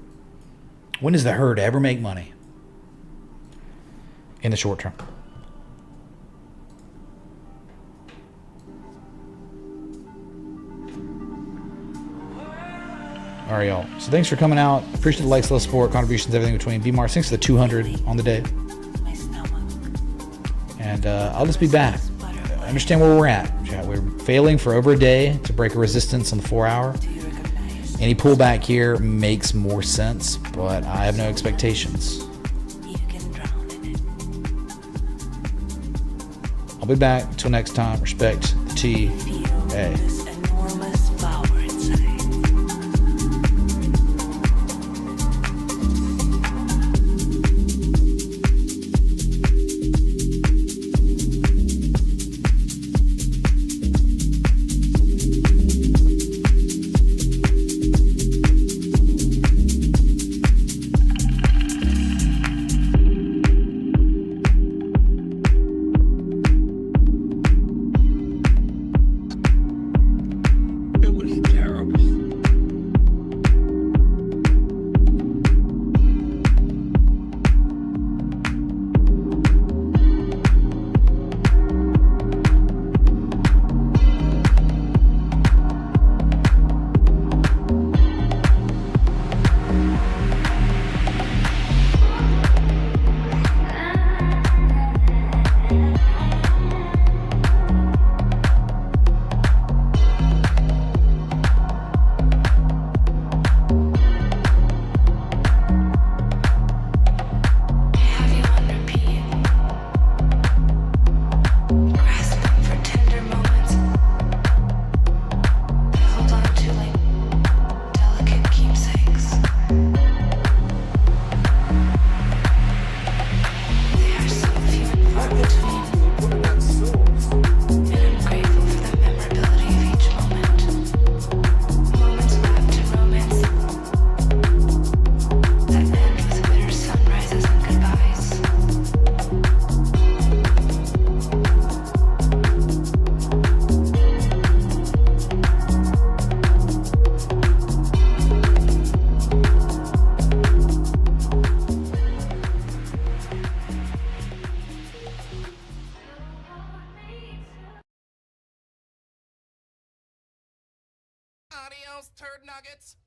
When does the herd ever make money? In the short term. All right, y'all. So thanks for coming out. Appreciate the likes, love, support, contributions, everything between. B Mars, thanks for the 200 on the day. And I'll just be back. I understand where we're at. We're failing for over a day to break a resistance on the 4 hour. Any pullback here makes more sense, but I have no expectations. I'll be back. Until next time, respect the TA. Adios, turd nuggets.